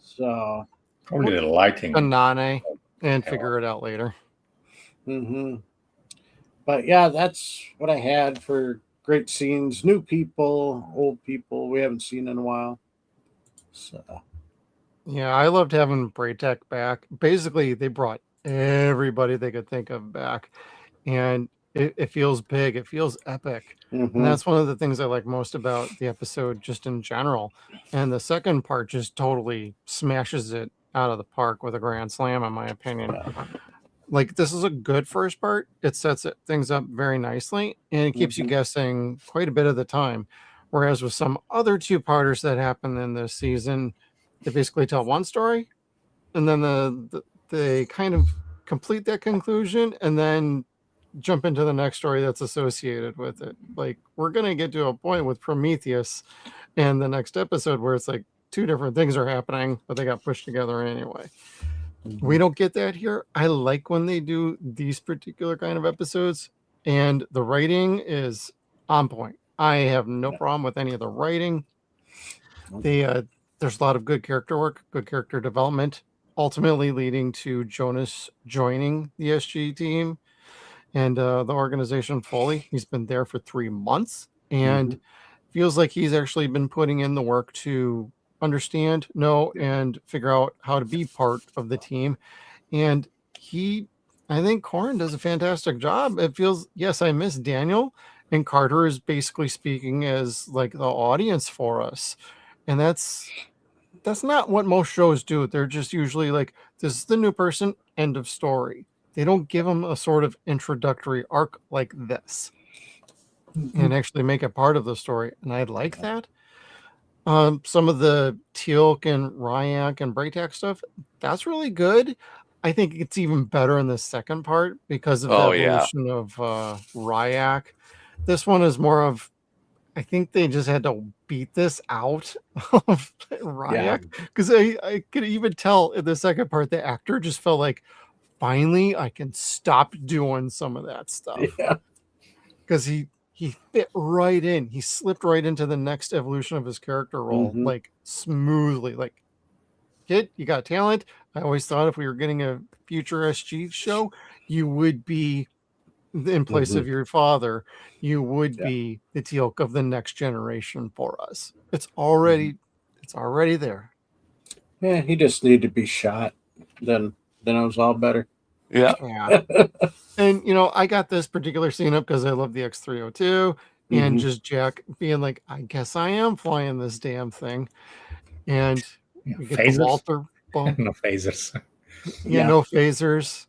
So, Only the lighting. Banane, and figure it out later. But yeah, that's what I had for great scenes. New people, old people we haven't seen in a while. So, Yeah, I loved having Braytek back. Basically, they brought everybody they could think of back, and it feels big. It feels epic. And that's one of the things I like most about the episode, just in general. And the second part just totally smashes it out of the park with a grand slam, in my opinion. Like, this is a good first part. It sets things up very nicely, and it keeps you guessing quite a bit of the time. Whereas with some other two-parters that happen in this season, they basically tell one story, and then they kind of complete that conclusion, and then jump into the next story that's associated with it. Like, we're going to get to a point with Prometheus and the next episode where it's like two different things are happening, but they got pushed together anyway. We don't get that here. I like when they do these particular kind of episodes, and the writing is on point. I have no problem with any of the writing. There's a lot of good character work, good character development, ultimately leading to Jonas joining the SG team and the organization fully. He's been there for 3 months, and feels like he's actually been putting in the work to understand, know, and figure out how to be part of the team. And I think Corin does a fantastic job. It feels, yes, I miss Daniel, and Carter is basically speaking as like the audience for us. And that's not what most shows do. They're just usually like, this is the new person, end of story. They don't give them a sort of introductory arc like this and actually make it part of the story. And I like that. Some of the teal'c and Ryak and Braytek stuff, that's really good. I think it's even better in the second part because of the evolution of Ryak. This one is more of, I think they just had to beat this out of Ryak, because I could even tell in the second part the actor just felt like, finally I can stop doing some of that stuff. Because he fit right in. He slipped right into the next evolution of his character role, like smoothly. Like, kid, you got talent. I always thought if we were getting a future SG show, you would be in place of your father. You would be the teal'c of the next generation for us. It's already there. Yeah, he just needed to be shot. Then it was all better. Yeah. And I got this particular scene up because I love the X-302 and just Jack being like, I guess I am flying this damn thing. And we get the Walter bump. No phasers. No phasers.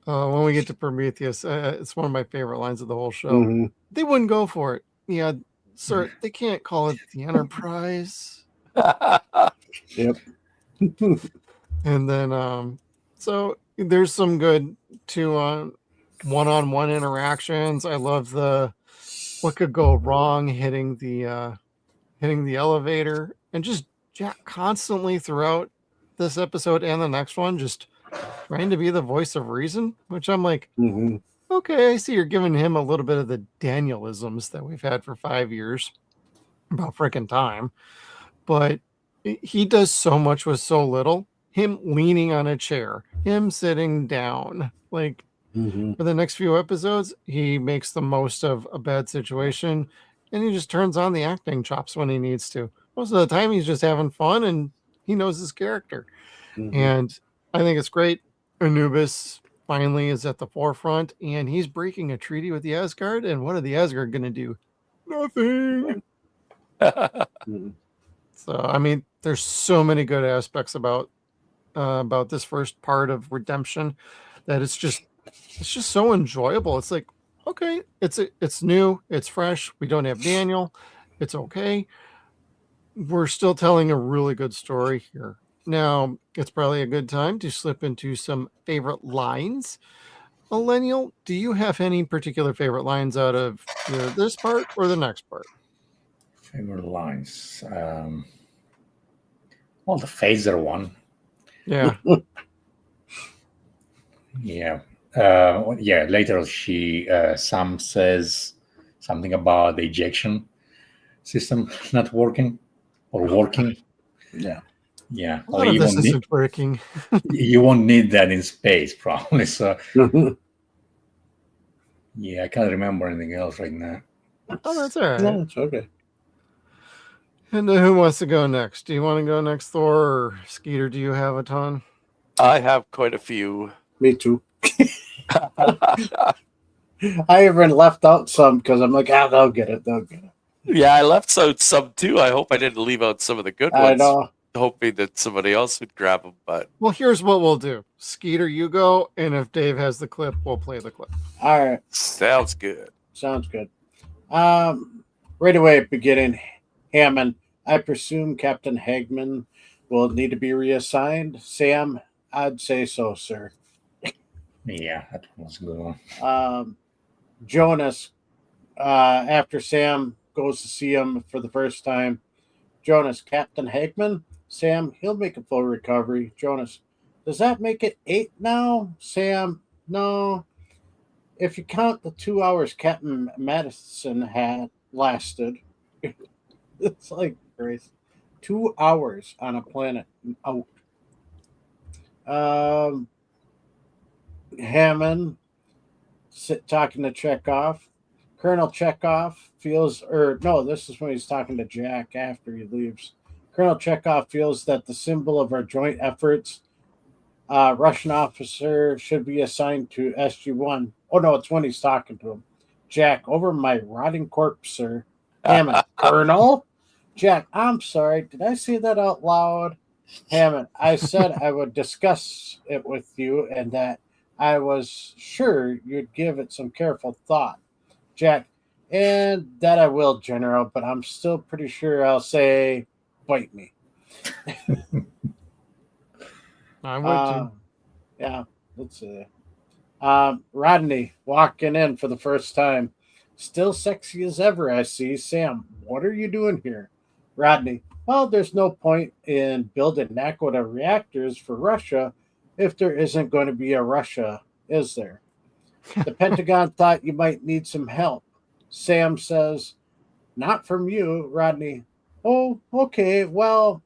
When we get to Prometheus, it's one of my favorite lines of the whole show. They wouldn't go for it. Yeah, sir, they can't call it the Enterprise. Yep. And then, so there's some good one-on-one interactions. I love the what could go wrong hitting the elevator, and just Jack constantly throughout this episode and the next one just trying to be the voice of reason, which I'm like, okay, I see you're giving him a little bit of the Danielisms that we've had for 5 years about freaking time, but he does so much with so little. Him leaning on a chair, him sitting down, like for the next few episodes, he makes the most of a bad situation, and he just turns on the acting chops when he needs to. Most of the time, he's just having fun, and he knows his character. And I think it's great. Anubis finally is at the forefront, and he's breaking a treaty with the Asgard. And what are the Asgard going to do? Nothing. So, I mean, there's so many good aspects about this first part of Redemption that it's just so enjoyable. It's like, okay, it's new, it's fresh. We don't have Daniel. It's okay. We're still telling a really good story here. Now, it's probably a good time to slip into some favorite lines. Millennial, do you have any particular favorite lines out of either this part or the next part? Favorite lines. Well, the phaser one. Yeah. Yeah. Later, Sam says something about the ejection system not working or working. Yeah. Yeah. A lot of this isn't working. You won't need that in space, probably. So, yeah, I can't remember anything else right now. Oh, that's all right. No, it's okay. And who wants to go next? Do you want to go next, Thor, or Skeeter? Do you have a ton? I have quite a few. Me too. I even left out some because I'm like, they'll get it. Yeah, I left out some too. I hope I didn't leave out some of the good ones. I know. Hoping that somebody else would grab them, but well, here's what we'll do. Skeeter, you go, and if Dave has the clip, we'll play the clip. All right. Sounds good. Right away, beginning, Hammond, I presume Captain Hagman will need to be reassigned. Sam, I'd say so, sir. Yeah, that was a good one. Jonas, after Sam goes to see him for the first time, Jonas, Captain Hagman? Sam, he'll make a full recovery. Jonas, does that make it 8 now? Sam, no. If you count the 2 hours Captain Madison had lasted, it's like crazy. 2 hours on a planet out. Hammond talking to Chekhov. Colonel Chekhov feels, this is when he's talking to Jack after he leaves. Colonel Chekhov feels that the symbol of our joint efforts, Russian officer should be assigned to SG-1. Oh, no, it's when he's talking to him. Jack, over my rotting corpse, sir. Hammond, Colonel? Jack, I'm sorry. Did I say that out loud? Hammond, I said I would discuss it with you and that I was sure you'd give it some careful thought. Jack, and that I will, General, but I'm still pretty sure I'll say, bite me. I would too. Yeah, let's see. Rodney walking in for the first time. Still sexy as ever, I see. Sam, what are you doing here? Rodney, well, there's no point in building Nakoda reactors for Russia if there isn't going to be a Russia, is there? The Pentagon thought you might need some help. Sam says, not from you, Rodney. Oh, okay, well,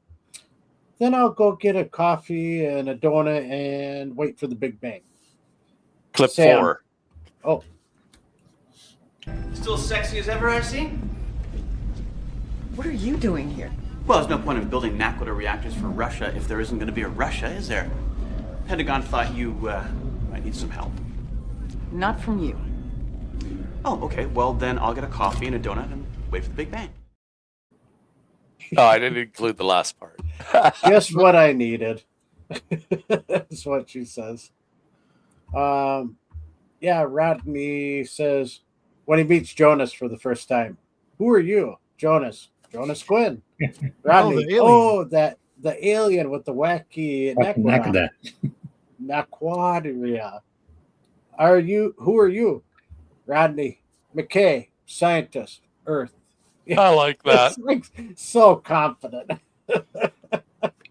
then I'll go get a coffee and a donut and wait for the Big Bang. Clip Sam. 4. Oh. Still sexy as ever, I see? What are you doing here? Well, there's no point in building Nakoda reactors for Russia if there isn't going to be a Russia, is there? Pentagon thought you might need some help. Not from you. Oh, okay. Well, then I'll get a coffee and a donut and wait for the Big Bang. Oh, I didn't include the last part. Just what I needed. That's what she says. Yeah, Rodney says when he meets Jonas for the first time, who are you? Jonas Quinn. Rodney, the alien with the wacky Naquadria. Who are you? Rodney, McKay, scientist, Earth. I like that. It's like so confident.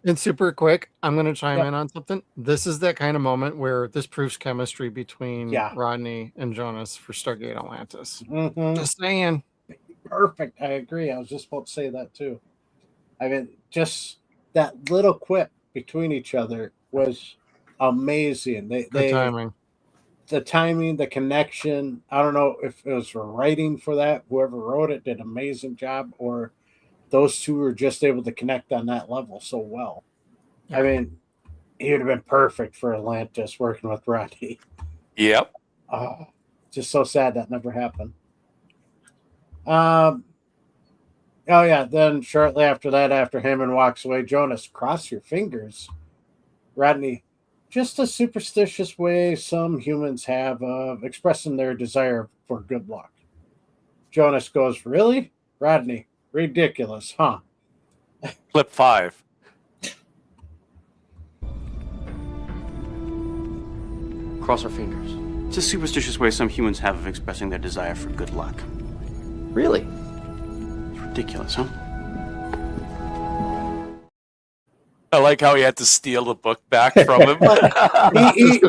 And super quick, I'm going to chime Yep. in on something. This is that kind of moment where this proves chemistry between Yeah. Rodney and Jonas for Stargate Atlantis. Mhm. Just saying. Perfect. I agree. I was just about to say that too. I mean, just that little quip between each other was amazing. Good timing. The timing, the connection. I don't know if it was for writing for that. Whoever wrote it did an amazing job, or those two were just able to connect on that level so well. Yeah. I mean, he would have been perfect for Atlantis working with Rodney. Yep. Just so sad that never happened. Oh yeah, then shortly after that, after Hammond walks away, Jonas, cross your fingers. Rodney, just a superstitious way some humans have of expressing their desire for good luck. Jonas goes, really? Rodney, ridiculous, huh? Clip 5. Cross our fingers. It's a superstitious way some humans have of expressing their desire for good luck. Really? It's ridiculous, huh? I like how he had to steal the book back from him. He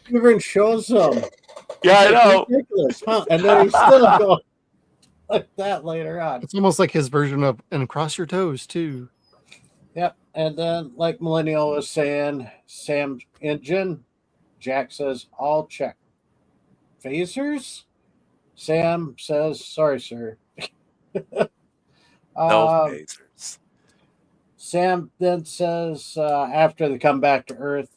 even shows them. Yeah, I know. Ridiculous, huh? And then he's still going like that later on. It's almost like his version of "and cross your toes" too. Yep. And then, like Millennial was saying, Sam's engine. Jack says, all check. Phasers? Sam says, sorry, sir. No phasers. Sam then says, after they come back to Earth,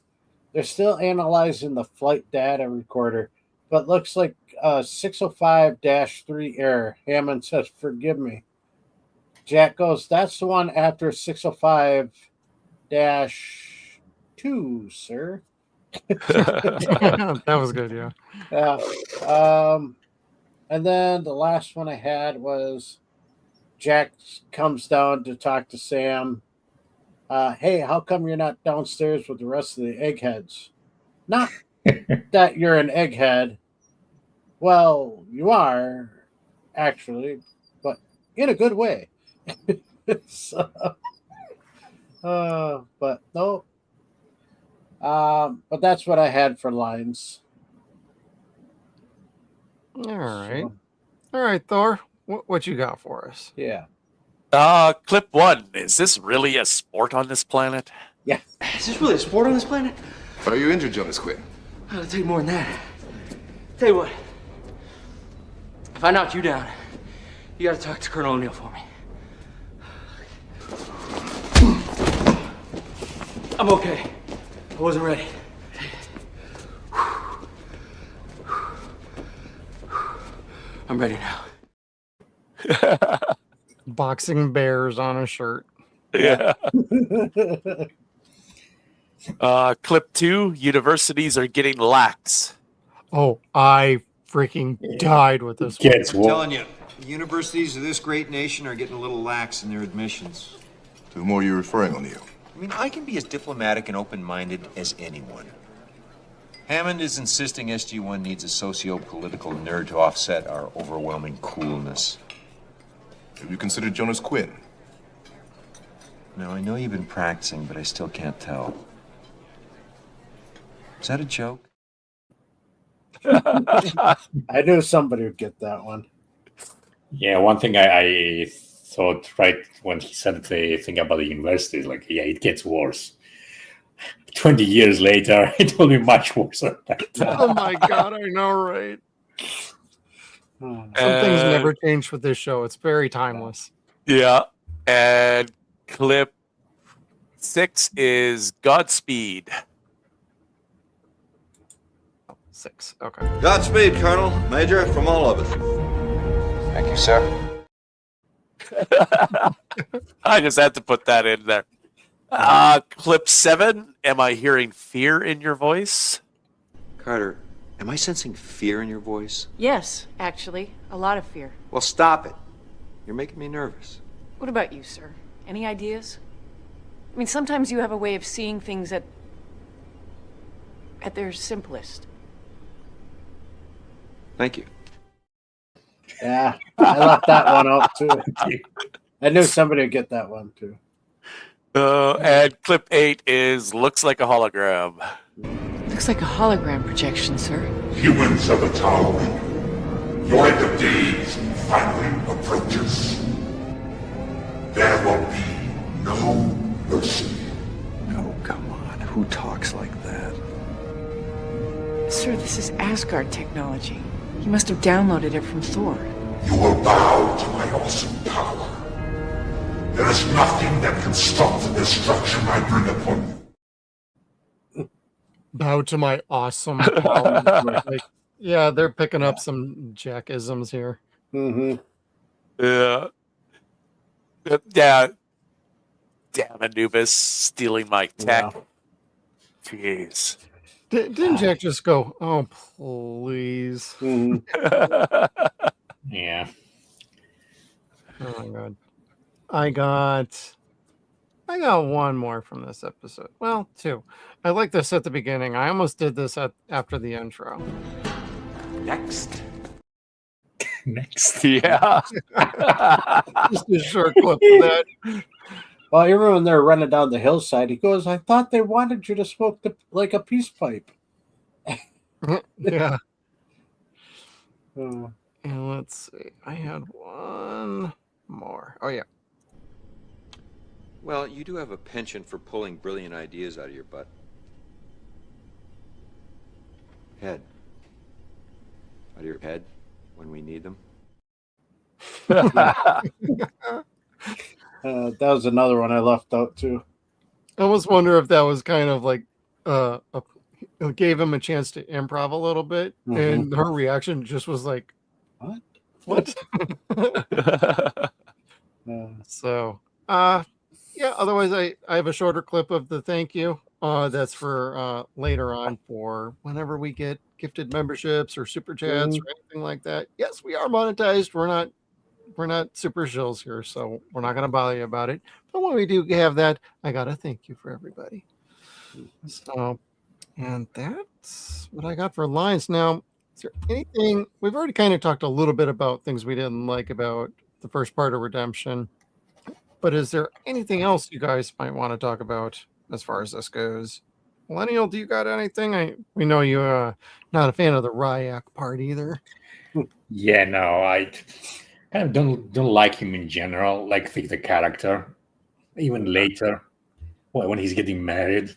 they're still analyzing the flight data recorder, but looks like 605-3 error. Hammond says, forgive me. Jack goes, that's the one after 605-2, sir. That was good, yeah. Yeah. And then the last one I had was Jack comes down to talk to Sam. Hey, how come you're not downstairs with the rest of the eggheads? Not that you're an egghead. Well, you are, actually, but in a good way. So, but no. But that's what I had for lines. All right. So, All right, Thor. What you got for us? yeah. Clip 1. Is this really a sport on this planet? Yeah. Is this really a sport on this planet? Are you injured, Jonas Quinn? I'll take more than that. Tell you what. If I knock you down, you gotta talk to Colonel O'Neill for me. I'm okay. I wasn't ready. I'm ready now. Boxing bears on a shirt. Yeah. Clip 2. Universities are getting lax. Oh, I freaking died with this one. Gets I'm telling you, the universities of this great nation are getting a little lax in their admissions. To whom are you referring, O'Neill? I mean, I can be as diplomatic and open-minded as anyone. Hammond is insisting SG-1 needs a socio-political nerd to offset our overwhelming coolness. Have you considered Jonas Quinn? Now, I know you've been practicing, but I still can't tell. Is that a joke? I knew somebody would get that one. Yeah, one thing I thought right when he said the thing about the university is like, yeah, it gets worse. 20 years later, it will be much worse than that. Oh my god, I know, right? Some things never change with this show. It's very timeless. Yeah. And clip 6 is Godspeed. 6. Okay. Godspeed, Colonel. Major, from all of us. Thank you, sir. I just had to put that in there. Clip 7. Am I hearing fear in your voice? Carter, am I sensing fear in your voice? Yes, actually, a lot of fear. Well, stop it. You're making me nervous. What about you, sir? Any ideas? I mean, sometimes you have a way of seeing things at their simplest. Thank you. Yeah, I left that one out too. I knew somebody would get that one too. And clip 8 is looks like a hologram. Looks like a hologram projection, sir. Humans of the tower, your end of days finally approaches. There will be no mercy. Oh, come on. Who talks like that? Sir, this is Asgard technology. You must have downloaded it from Thor. You will bow to my awesome power. There is nothing that can stop the destruction I bring upon you. Bow to my awesome power. Like, yeah, they're picking up some jackisms here. Mm-hmm. Yeah. Yeah. Damn Anubis stealing my tech. Yeah. Jeez. Didn't Jack just go, oh, please? Mm-hmm. Yeah. Oh, my God. I got one more from this episode. Well, two. I like this at the beginning. I almost did this after the intro. Next. Next. Yeah. Just a short clip of that. Well, even when they're running down the hillside, he goes, I thought they wanted you to smoke like a peace pipe. Yeah. Oh. And let's see. I had one more. Oh, yeah. Well, you do have a penchant for pulling brilliant ideas out of your butt. Head. Out of your head when we need them. That was another one I left out too. I almost wonder if that was kind of like it gave him a chance to improv a little bit, and her reaction just was like, "What? So, yeah. Otherwise, I have a shorter clip of the thank you. That's for later on for whenever we get gifted memberships or super chats or anything like that. Yes, we are monetized. We're not super shills here, so we're not going to bother you about it. But when we do have that, I got to thank you for everybody. So, and that's what I got for lines. Now, is there anything, we've already kind of talked a little bit about things we didn't like about the first part of Redemption, but is there anything else you guys might want to talk about as far as this goes? Millennial, do you got anything? We know you're not a fan of the Ryak part either. Yeah, no, I kind of don't like him in general. Like the character, even later when he's getting married.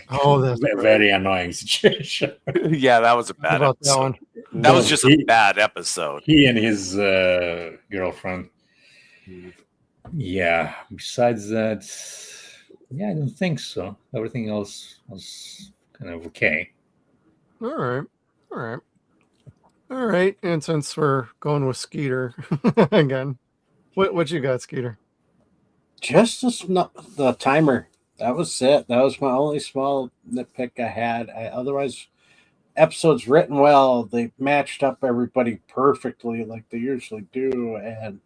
Oh, that's very annoying situation. Yeah, that was a bad episode. That was just a bad episode. He and his girlfriend. Yeah. Besides that, yeah, I don't think so. Everything else was kind of okay. All right. And since we're going with Skeeter again, what you got, Skeeter? Just the timer. That was it. That was my only small nitpick I had. Otherwise, episodes written well. They matched up everybody perfectly like they usually do. And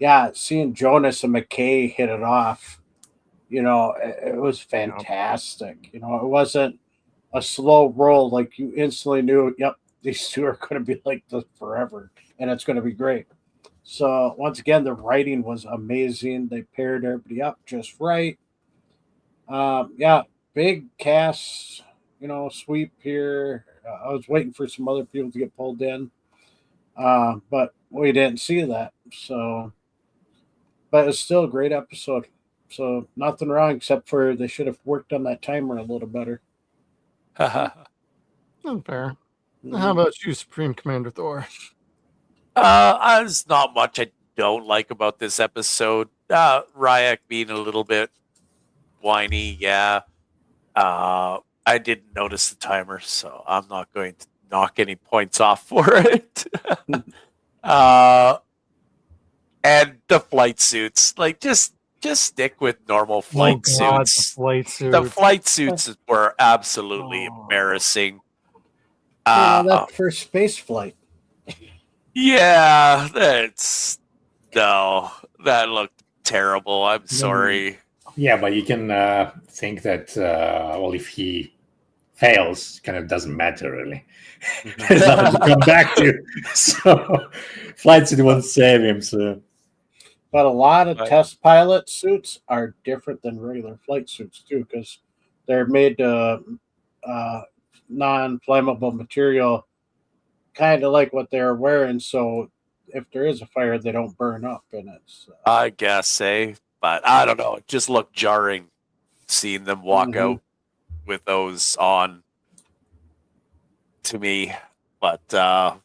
yeah, seeing Jonas and McKay hit it off, it was fantastic. It wasn't a slow roll. Like you instantly knew, yep, these two are going to be like this forever, and it's going to be great. So once again, the writing was amazing. They paired everybody up just right. Yeah, big cast, sweep here. I was waiting for some other people to get pulled in, but we didn't see that. So, but it's still a great episode. So nothing wrong except for they should have worked on that timer a little better. Unfair. How about you, Supreme Commander Thor? There's not much I don't like about this episode. Ryak being a little bit whiny, yeah. I didn't notice the timer, so I'm not going to knock any points off for it. And the flight suits, like just stick with normal flight suits. The flight suits were absolutely embarrassing. That first space flight. Yeah, that looked terrible. I'm sorry. Yeah, but you can think that, if he fails, kind of doesn't matter really. There's nothing to come back to. So flight suit won't save him. So, but a lot of Right. test pilot suits are different than regular flight suits too, because they're made non-flammable material, kind of like what they're wearing. So if there is a fire, they don't burn up in it. So. I guess, but I don't know. It just looked jarring seeing them walk out with those on to me. But other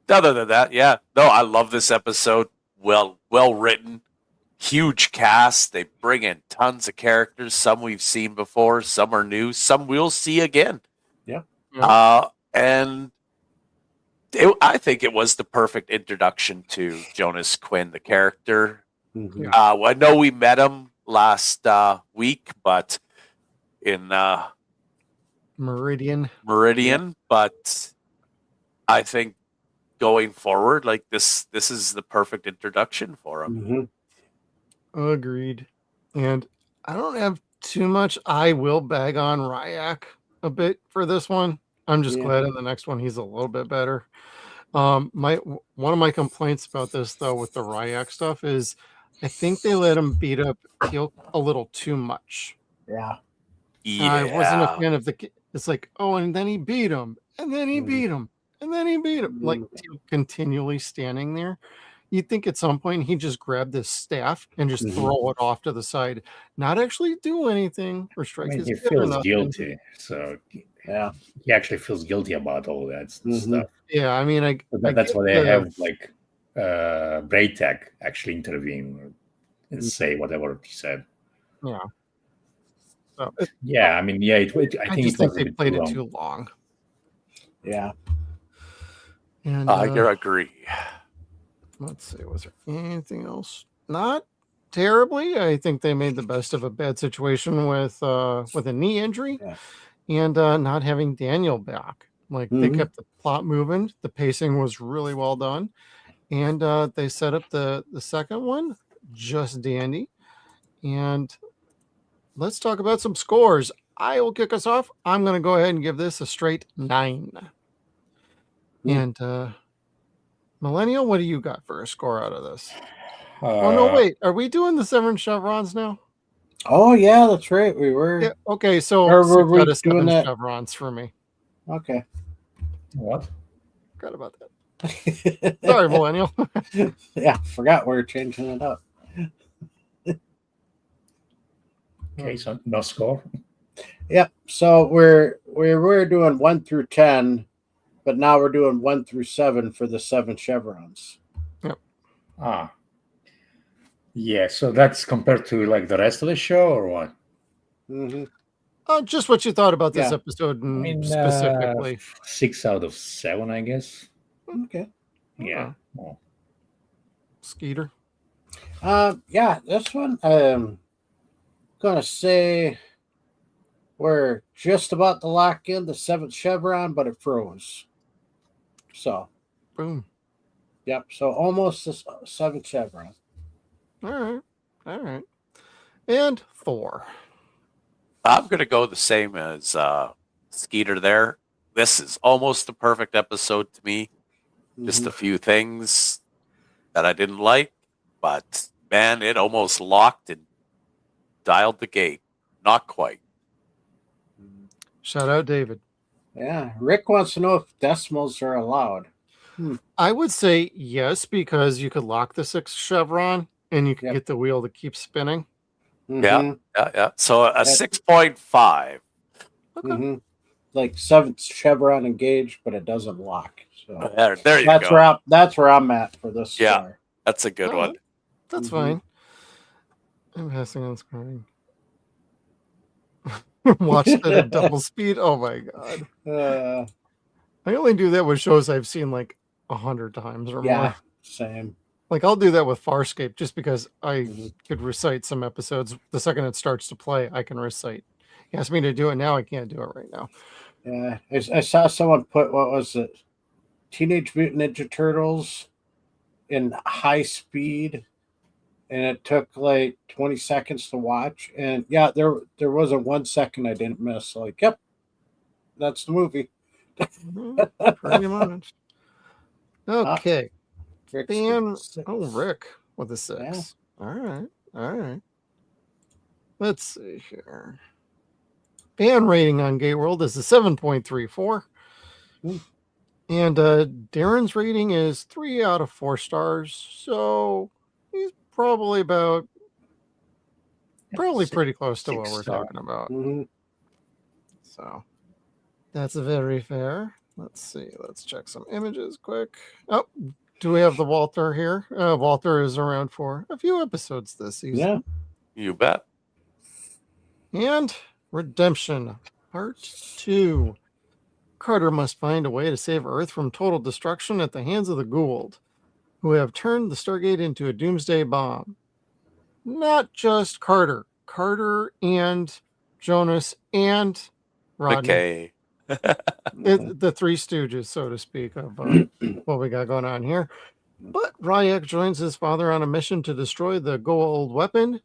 than that, yeah. No, I love this episode. Well written. Huge cast. They bring in tons of characters. Some we've seen before. Some are new. Some we'll see again. Yeah. And I think it was the perfect introduction to Jonas Quinn, the character. I know we met him last week, but in Meridian. But I think going forward, like this is the perfect introduction for him. Agreed. And I don't have too much. I will bag on Ryak a bit for this one. I'm just glad in the next one he's a little bit better. One of my complaints about this though with the Ryak stuff is I think they let him beat up Teal'c a little too much. Yeah. I wasn't a fan of it's like, oh, and then he beat him, and then he beat him, and then he beat him. Like Teal'c continually standing there. You'd think at some point he'd just grab this staff and just throw it off to the side, not actually do anything or strike his he feels guilty. So yeah, he actually feels guilty about all that stuff. Yeah, I mean, that's why they have like Braytech actually intervene and say whatever he said. Yeah. So yeah, I mean, yeah, I think they played it too long. Yeah. And I agree. Let's see, was there anything else? Not terribly. I think they made the best of a bad situation with a knee injury and not having Daniel back. Like they kept the plot moving. The pacing was really well done. And they set up the second one just dandy. And let's talk about some scores. I will kick us off. I'm going to go ahead and give this a straight 9. And Millennial, what do you got for a score out of this? Oh, no, wait. Are we doing the 7 chevrons now? Oh, yeah, that's right. We were. Yeah, okay, so were we out of 7 doing that? chevrons for me. Okay. What? Forgot about that. Sorry, Millennial. Yeah, forgot we were changing it up. Okay, so no score. Yep. So we're doing 1 through 10, but now we're doing 1 through 7 for the 7 chevrons. Yep. Yeah. So that's compared to like the rest of the show, or what? Just what you thought about this episode specifically. 6 out of 7, I guess. Okay. Yeah. Skeeter. Yeah, this one gonna say we're just about to lock in the 7th chevron, but it froze. So boom. Yep. So almost the 7th chevron. All right. And Thor. I'm gonna go the same as Skeeter there. This is almost the perfect episode to me. Just a few things that I didn't like, but man, it almost locked and dialed the gate. Not quite. Shout out, David. Yeah. Rick wants to know if decimals are allowed. I would say yes, because you could lock the 6 chevron and you can get the wheel to keep spinning. Yeah. So a 6.5. Okay. Like 7th chevron engaged, but it doesn't lock. So there you go. That's where I'm at for this. Yeah, that's a good one. That's fine. I'm passing on screen. Watched it at double speed. Oh my god. I only do that with shows I've seen like 100 times or more. Same. Like I'll do that with Farscape just because I could recite some episodes. The second it starts to play, I can recite. He asked me to do it now. I can't do it right now. Yeah. I saw someone put, what was it? Teenage Mutant Ninja Turtles in high speed and it took like 20 seconds to watch. And yeah, there wasn't 1 second I didn't miss. Like, yep, that's the movie. Pretty much. Okay. Rick's Dan, six. oh, Rick with a 6. Yeah. All right. Let's see here. Fan rating on Gay World is a 7.34. And Darren's rating is 3 out of 4 stars. So he's probably pretty close to what we're talking about. Mm-hmm. So that's very fair. Let's see. Let's check some images quick. Oh, do we have the Walter here? Walter is around for a few episodes this season. Yeah. You bet. And Redemption Part 2. Carter must find a way to save Earth from total destruction at the hands of the Goa'uld, who have turned the Stargate into a doomsday bomb. Not just Carter. Carter and Jonas and Rodney. McKay. The Three Stooges, so to speak, of what we got going on here. But Ryek joins his father on a mission to destroy the Goa'uld weapon.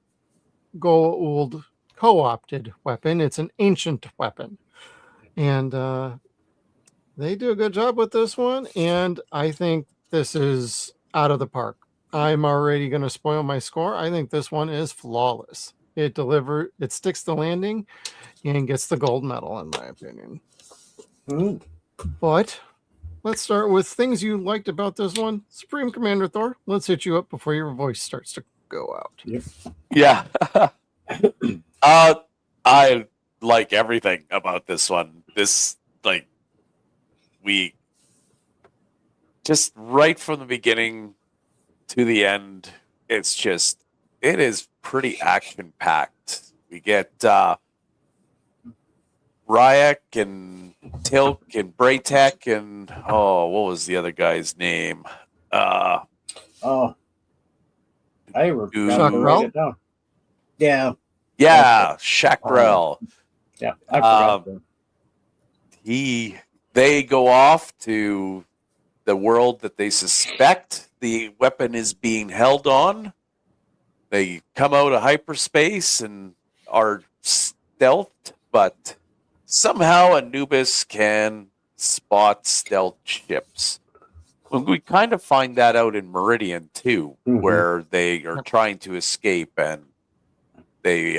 Goa'uld co-opted weapon. It's an ancient weapon. And they do a good job with this one. And I think this is out of the park. I'm already going to spoil my score. I think this one is flawless. It sticks the landing and gets the gold medal, in my opinion. But let's start with things you liked about this one. Supreme Commander Thor, let's hit you up before your voice starts to go out. Yep. Yeah. I like everything about this one. We just right from the beginning to the end, it is pretty action packed. We get Ryek and teal'c and Braytek and what was the other guy's name? I Shakrel? it down. Yeah. Yeah, Shakrel. Yeah, I forgot that. They go off to the world that they suspect the weapon is being held on. They come out of hyperspace and are stealthed, but somehow Anubis can spot stealth ships. We kind of find that out in Meridian too, where they are trying to escape and they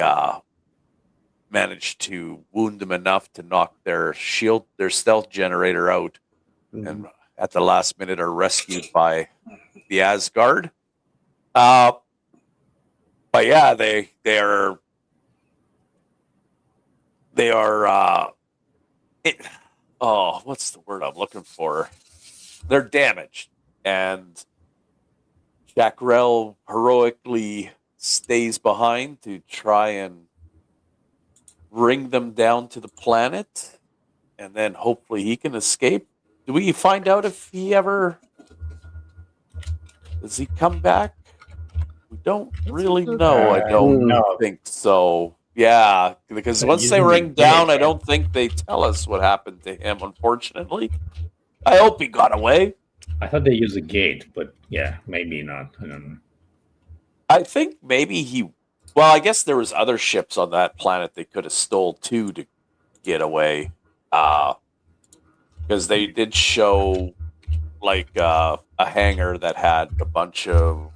manage to wound them enough to knock their stealth generator out, and at the last minute are rescued by the Asgard. But yeah, they are what's the word I'm looking for? They're damaged, and Shakrel heroically stays behind to try and bring them down to the planet, and then hopefully he can escape. Do we find out if does he come back? We don't really know. I don't think so. Yeah, because once they ring down, I don't think they tell us what happened to him, unfortunately. I hope he got away. I thought they used a gate, but yeah, maybe not. I don't know. I think maybe well, I guess there was other ships on that planet they could have stole too to get away. Because they did show like a hangar that had a bunch of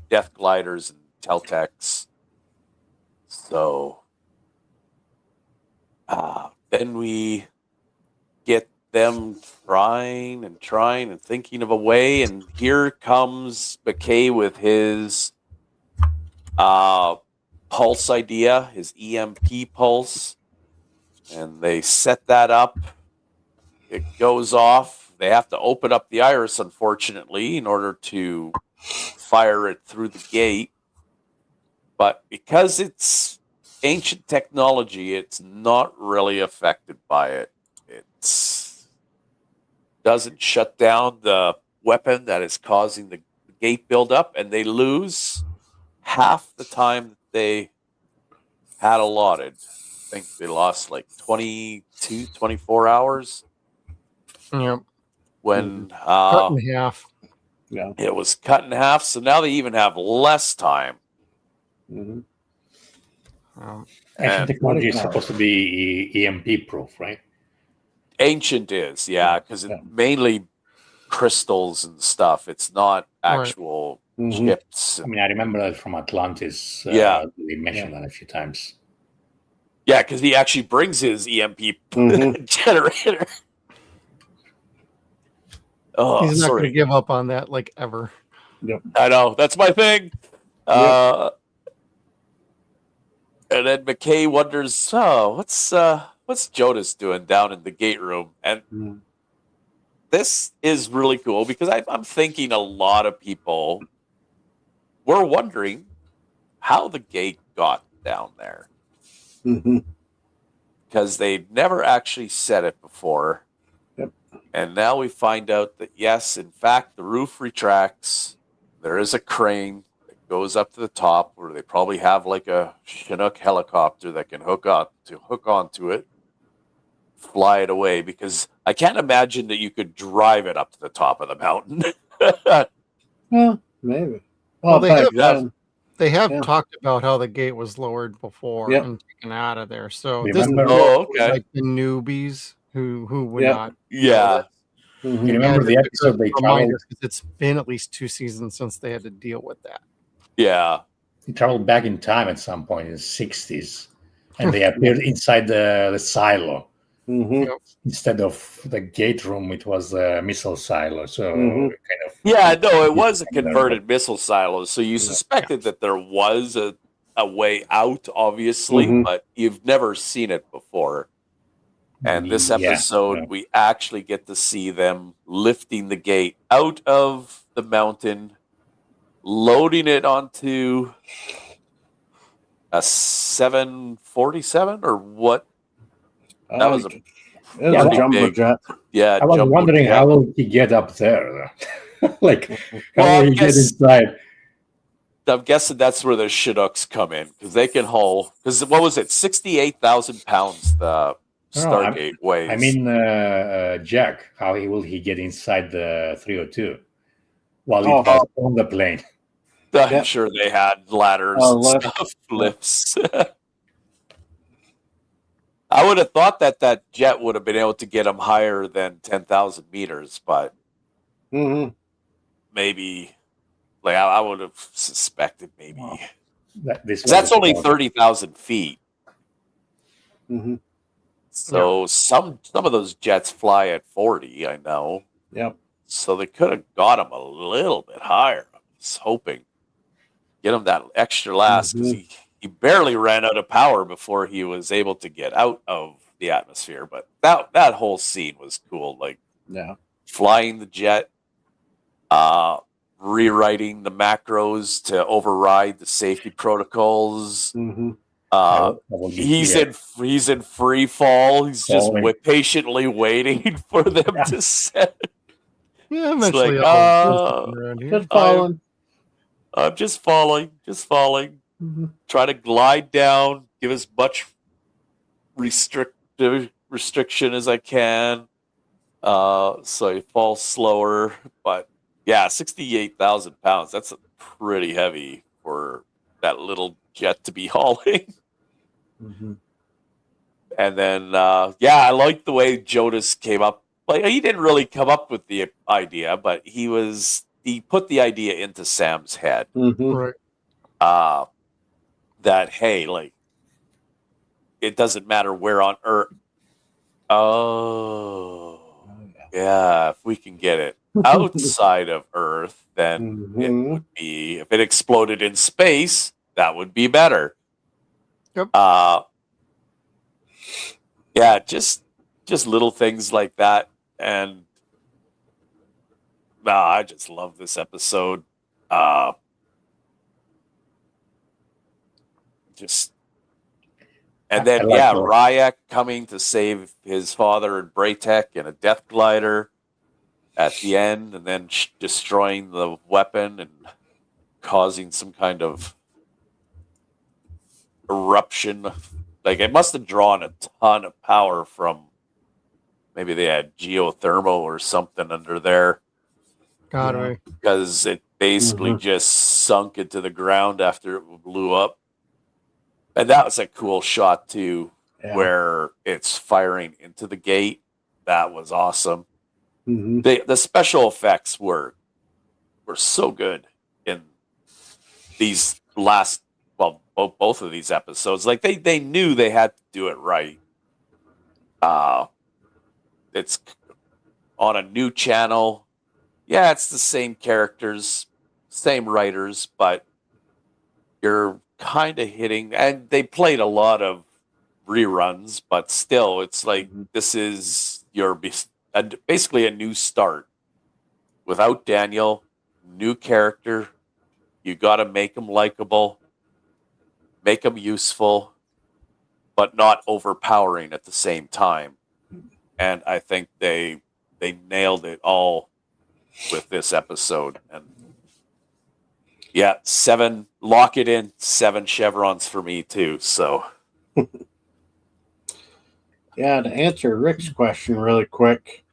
death gliders and teal'cs. So then we get them trying and thinking of a way, and here comes McKay with his pulse idea, his EMP pulse, and they set that up. It goes off. They have to open up the iris, unfortunately, in order to fire it through the gate. But because it's ancient technology, it's not really affected by it. It doesn't shut down the weapon that is causing the gate buildup, and they lose half the time that they had allotted. I think they lost like 24 hours. Yep. When cut in half. Yeah. It was cut in half, so now they even have less time. Mm-hmm. Ancient technology is supposed to be EMP proof, right? Ancient is, yeah, because it's mainly crystals and stuff. It's not actual chips. I mean, I remember that from Atlantis. Yeah. They mentioned that a few times. Yeah, because he actually brings his EMP generator. Oh, he's not going to sorry. give up on that like ever. Yep. I know. That's my thing. And then McKay wonders, what's Jonas doing down in the gate room? And this is really cool because I'm thinking a lot of people were wondering how the gate got down there. Because they'd never actually said it before. Yep. And now we find out that, yes, in fact, the roof retracts. There is a crane that goes up to the top where they probably have like a Chinook helicopter that can hook onto it, fly it away, because I can't imagine that you could drive it up to the top of the mountain. Well, maybe. Well, Well, they have talked about how the gate was lowered before Yep. and taken out of there. So Remember- this is okay. like the newbies who would Yep. not. Yeah. You remember the episode they traveled? It's been at least 2 seasons since they had to deal with that. Yeah. He traveled back in time at some point in the 60s, and they appeared inside the silo. Instead of the gate room, it was a missile silo. So kind of. Yeah, no, it was a converted missile silo. So you suspected that there was a way out, obviously, but you've never seen it before. And this episode, we actually get to see them lifting the gate out of the mountain, loading it onto a 747 or what? That was a jumbo jet. Yeah, I was wondering how will he get up there? Like, how will he get inside? I'm guessing that's where the Chinooks come in because they can haul. Because what was it? 68,000 pounds. The Stargate weighs. I mean, Jack. How will he get inside the 302 while he was on the plane? I'm sure they had ladders and stuff, lifts. I would have thought that jet would have been able to get him higher than 10,000 meters, but maybe, like I would have suspected maybe. That's only 30,000 feet. So some of those jets fly at 40, I know. Yep. So they could have got him a little bit higher. I was hoping. Get him that extra last because he barely ran out of power before he was able to get out of the atmosphere. But that whole scene was cool. Like flying the jet, rewriting the macros to override the safety protocols. He's in free fall. He's just patiently waiting for them to set. Yeah, it's like, just falling. I'm just falling. Try to glide down, give as much restriction as I can, so you fall slower. But yeah, 68,000 pounds. That's pretty heavy for that little jet to be hauling. And then, I like the way Jonas came up. Like he didn't really come up with the idea, but he put the idea into Sam's head. Right. That hey, like it doesn't matter where on Earth. Yeah, if we can get it outside of Earth, then it would be. If it exploded in space, that would be better. Yep. Yeah, just little things like that, and I just love this episode. And then Ryak coming to save his father and Braytek in a death glider at the end, and then destroying the weapon and causing some kind of eruption. Like it must have drawn a ton of power from. Maybe they had geothermal or something under there. Gotta be. because it basically just sunk into the ground after it blew up. And that was a cool shot too, where it's firing into the gate. That was awesome. The special effects were so good in these last, well, both of these episodes. Like they knew they had to do it right. It's on a new channel. Yeah, it's the same characters, same writers, but you're kind of hitting, and they played a lot of reruns, but still, it's like this is basically a new start. Without Daniel, new character, you got to make him likable, make him useful, but not overpowering at the same time. And I think they nailed it all with this episode. And yeah, 7, lock it in, 7 chevrons for me too. So yeah, to answer Rick's question really quick,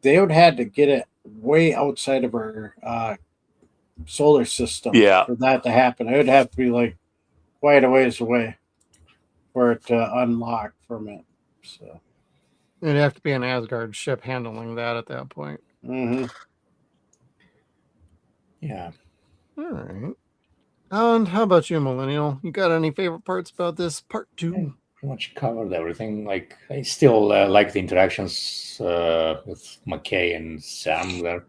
they would have to get it way outside of our solar system for that to happen. It would have to be like quite a ways away for it to unlock from it. So it'd have to be an Asgard ship handling that at that point. Yeah. All right. And how about you, Millennial? You got any favorite parts about this part 2? Pretty much covered everything. Like, I still like the interactions with McKay and Sam there.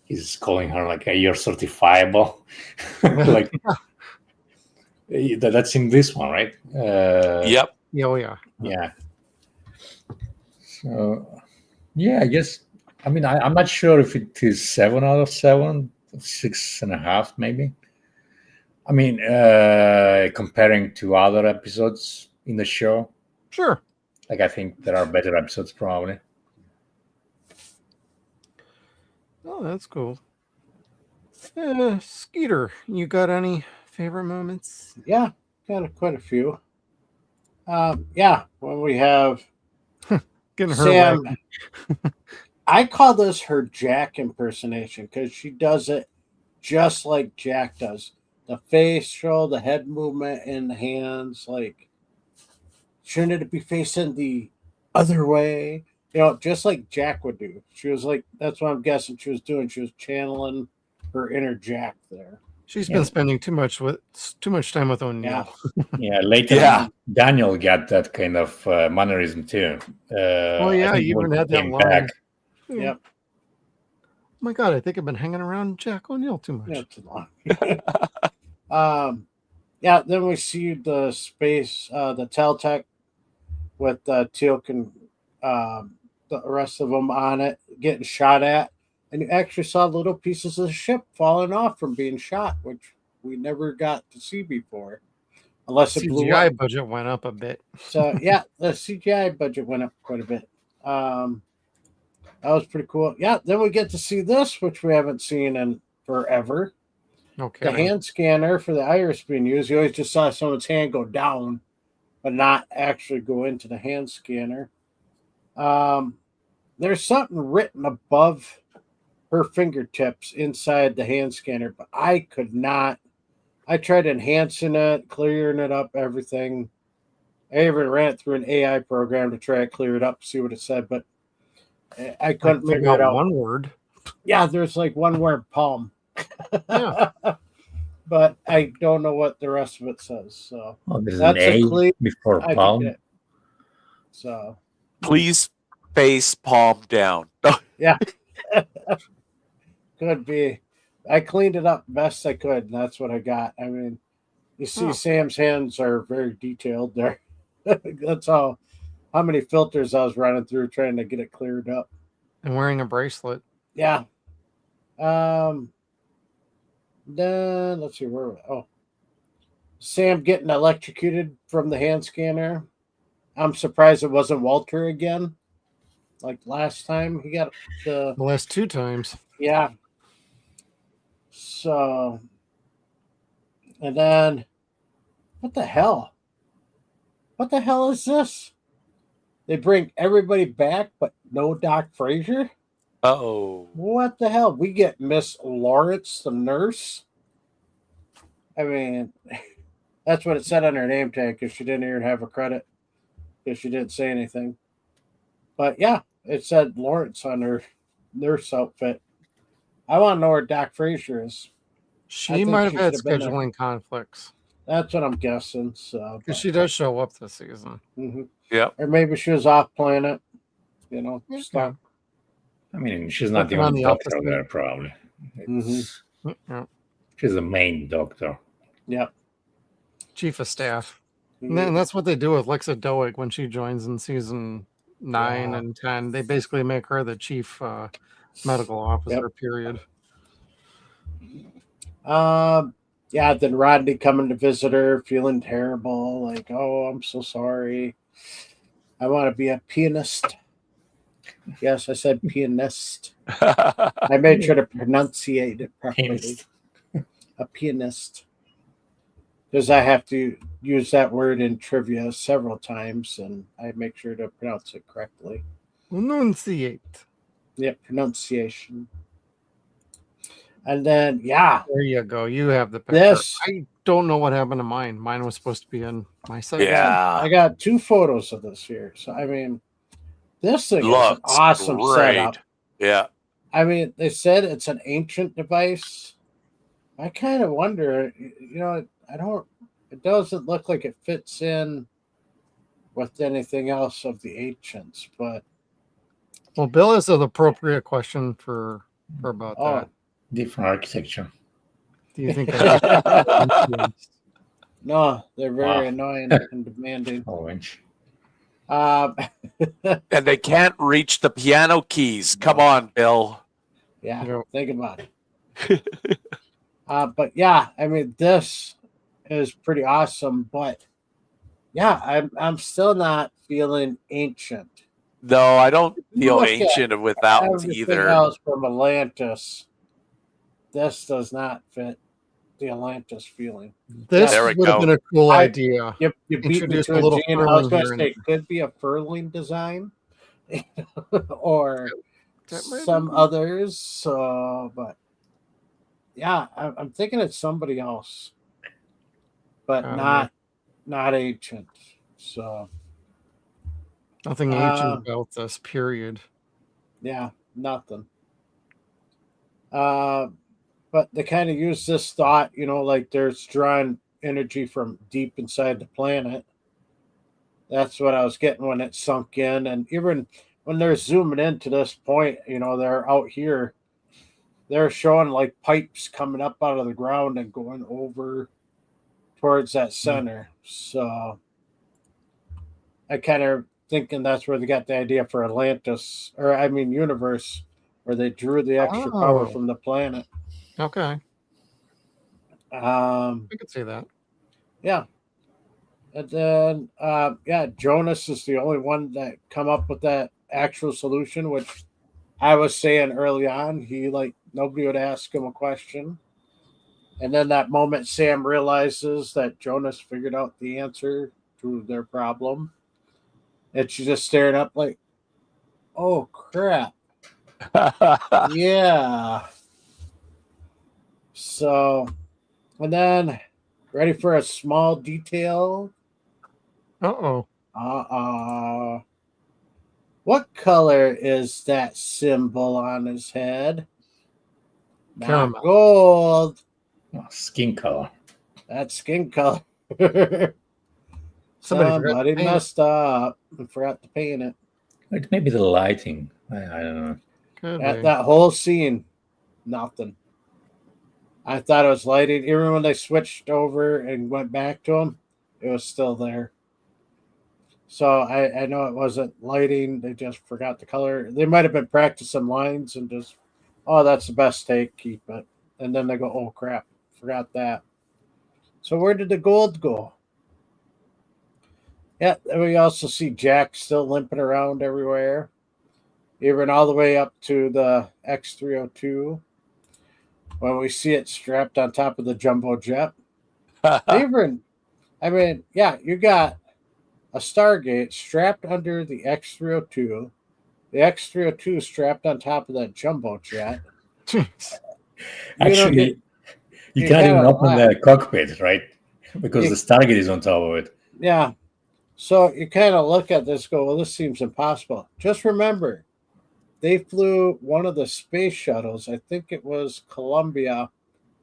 He's calling her like, you're certifiable. Like, that's in this one, right? Yep. Oh, yeah. Yeah. So, yeah, I guess, I mean, I'm not sure if it is 7 out of 7, 6.5 maybe. I mean, comparing to other episodes in the show. Sure. Like, I think there are better episodes probably. Oh, that's cool. Skeeter, you got any favorite moments? Yeah, got quite a few. Yeah, when we have Getting her Sam, I call this her Jack impersonation because she does it just like Jack does. The facial, the head movement, and the hands. Like, shouldn't it be facing the other way? You know, just like Jack would do. She was like, that's what I'm guessing she was doing. She was channeling her inner Jack there. She's been spending too much time with O'Neill. Yeah, later Daniel got that kind of mannerism too. Oh yeah, you even had that line. Yep. Oh my God, I think I've been hanging around Jack O'Neill too much. Yeah, too long. Yeah, then we see the space, the teal'c with teal'c and the rest of them on it getting shot at. And you actually saw little pieces of the ship falling off from being shot, which we never got to see before. Unless it blew up. CGI budget went up a bit. So, yeah, the CGI budget went up quite a bit. That was pretty cool. Yeah, then we get to see this, which we haven't seen in forever. Okay. The hand scanner for the iris being used. You always just saw someone's hand go down, but not actually go into the hand scanner. There's something written above her fingertips inside the hand scanner, but I could not. I tried enhancing it, clearing it up, everything. I even ran it through an AI program to try to clear it up, see what it said, but I couldn't figure it out. One word. Yeah, there's like one word, palm. Yeah. But I don't know what the rest of it says. So there's an A before palm. So please face palm down. Yeah. Could be. I cleaned it up best I could, and that's what I got. I mean, you see Sam's hands are very detailed there. That's how many filters I was running through trying to get it cleared up. And wearing a bracelet. Yeah. Then let's see where. Sam getting electrocuted from the hand scanner. I'm surprised it wasn't Walter again, like last time he got the last 2 times. Yeah. So, and then, what the hell? What the hell is this? They bring everybody back, but no Doc Frazier? Oh. What the hell? We get Miss Lawrence, the nurse. I mean, that's what it said on her name tag because she didn't even have a credit because she didn't say anything. But yeah, it said Lawrence on her nurse outfit. I want to know where Doc Frazier is. She might have she had should have been there. scheduling conflicts. That's what I'm guessing. So, Because she does show up this season. Mm-hmm. Yeah. Or maybe she was off planet. You know, stuff. I mean, she's not the Working on only the doctor opposite. there, probably. It's, Yeah. She's the main doctor. Yep. Chief of staff. And that's what they do with Lexa Doig when she joins in season 9 and 10. They basically make her the chief medical officer, period. Yeah, then Rodney coming to visit her, feeling terrible, like, oh, I'm so sorry. I want to be a pianist. Yes, I said pianist. I made sure to pronunciate it properly. A pianist. Because I have to use that word in trivia several times, and I make sure to pronounce it correctly. Enunciate. Yep, pronunciation. And then, yeah. There you go. You have the picture. This. I don't know what happened to mine. Mine was supposed to be in my section. Yeah. I got 2 photos of this here. So, I mean, this thing is an awesome setup. Yeah. I mean, they said it's an ancient device. I kind of wonder, you know, it doesn't look like it fits in with anything else of the ancients, but. Well, Bill has an appropriate question for about that. Different architecture. Do you think No, they're very annoying and demanding. Orange. And they can't reach the piano keys. Come on, Bill. Yeah, think about it. But yeah, I mean, this is pretty awesome. But yeah, I'm still not feeling ancient. No, I don't feel ancient without either. Else from Atlantis, this does not fit the Atlantis feeling. This would have been a cool idea. You beat me Introduce to a little Gene. I was furling going here to say it could be a furling design or some others. But yeah, I'm thinking it's somebody else, but not ancient. So nothing ancient about this, period. Yeah, nothing. But they kind of use this thought, you know, like there's drawing energy from deep inside the planet. That's what I was getting when it sunk in. And even when they're zooming into this point, you know, they're out here, they're showing like pipes coming up out of the ground and going over towards that center. So I kind of thinking that's where they got the idea for Atlantis, or I mean universe, where they drew the extra power from the planet. Okay. I could see that. Yeah. And then Jonas is the only one that come up with that actual solution, which I was saying early on, he nobody would ask him a question. And then that moment Sam realizes that Jonas figured out the answer to their problem. And she's just staring up like, oh crap. Yeah. So, and then ready for a small detail? What color is that symbol on his head? Not gold. Skin color. That's skin color. Somebody messed up and forgot to paint it. It may be the lighting. I don't know. That whole scene, nothing. I thought it was lighting. Even when they switched over and went back to him, it was still there. So I know it wasn't lighting. They just forgot the color. They might have been practicing lines and just, oh, that's the best take. Keep it. And then they go, oh, crap. Forgot that. So where did the gold go? Yeah, we also see Jack still limping around everywhere. Even all the way up to the X-302. When we see it strapped on top of the jumbo jet. You got a Stargate strapped under the X-302 The X-302 strapped on top of that jumbo jet. Jeez. Actually, you can't even open the cockpit, right? Because the Stargate is on top of it. Yeah. So you kind of look at this, go, well, this seems impossible. Just remember, they flew one of the space shuttles, I think it was Columbia,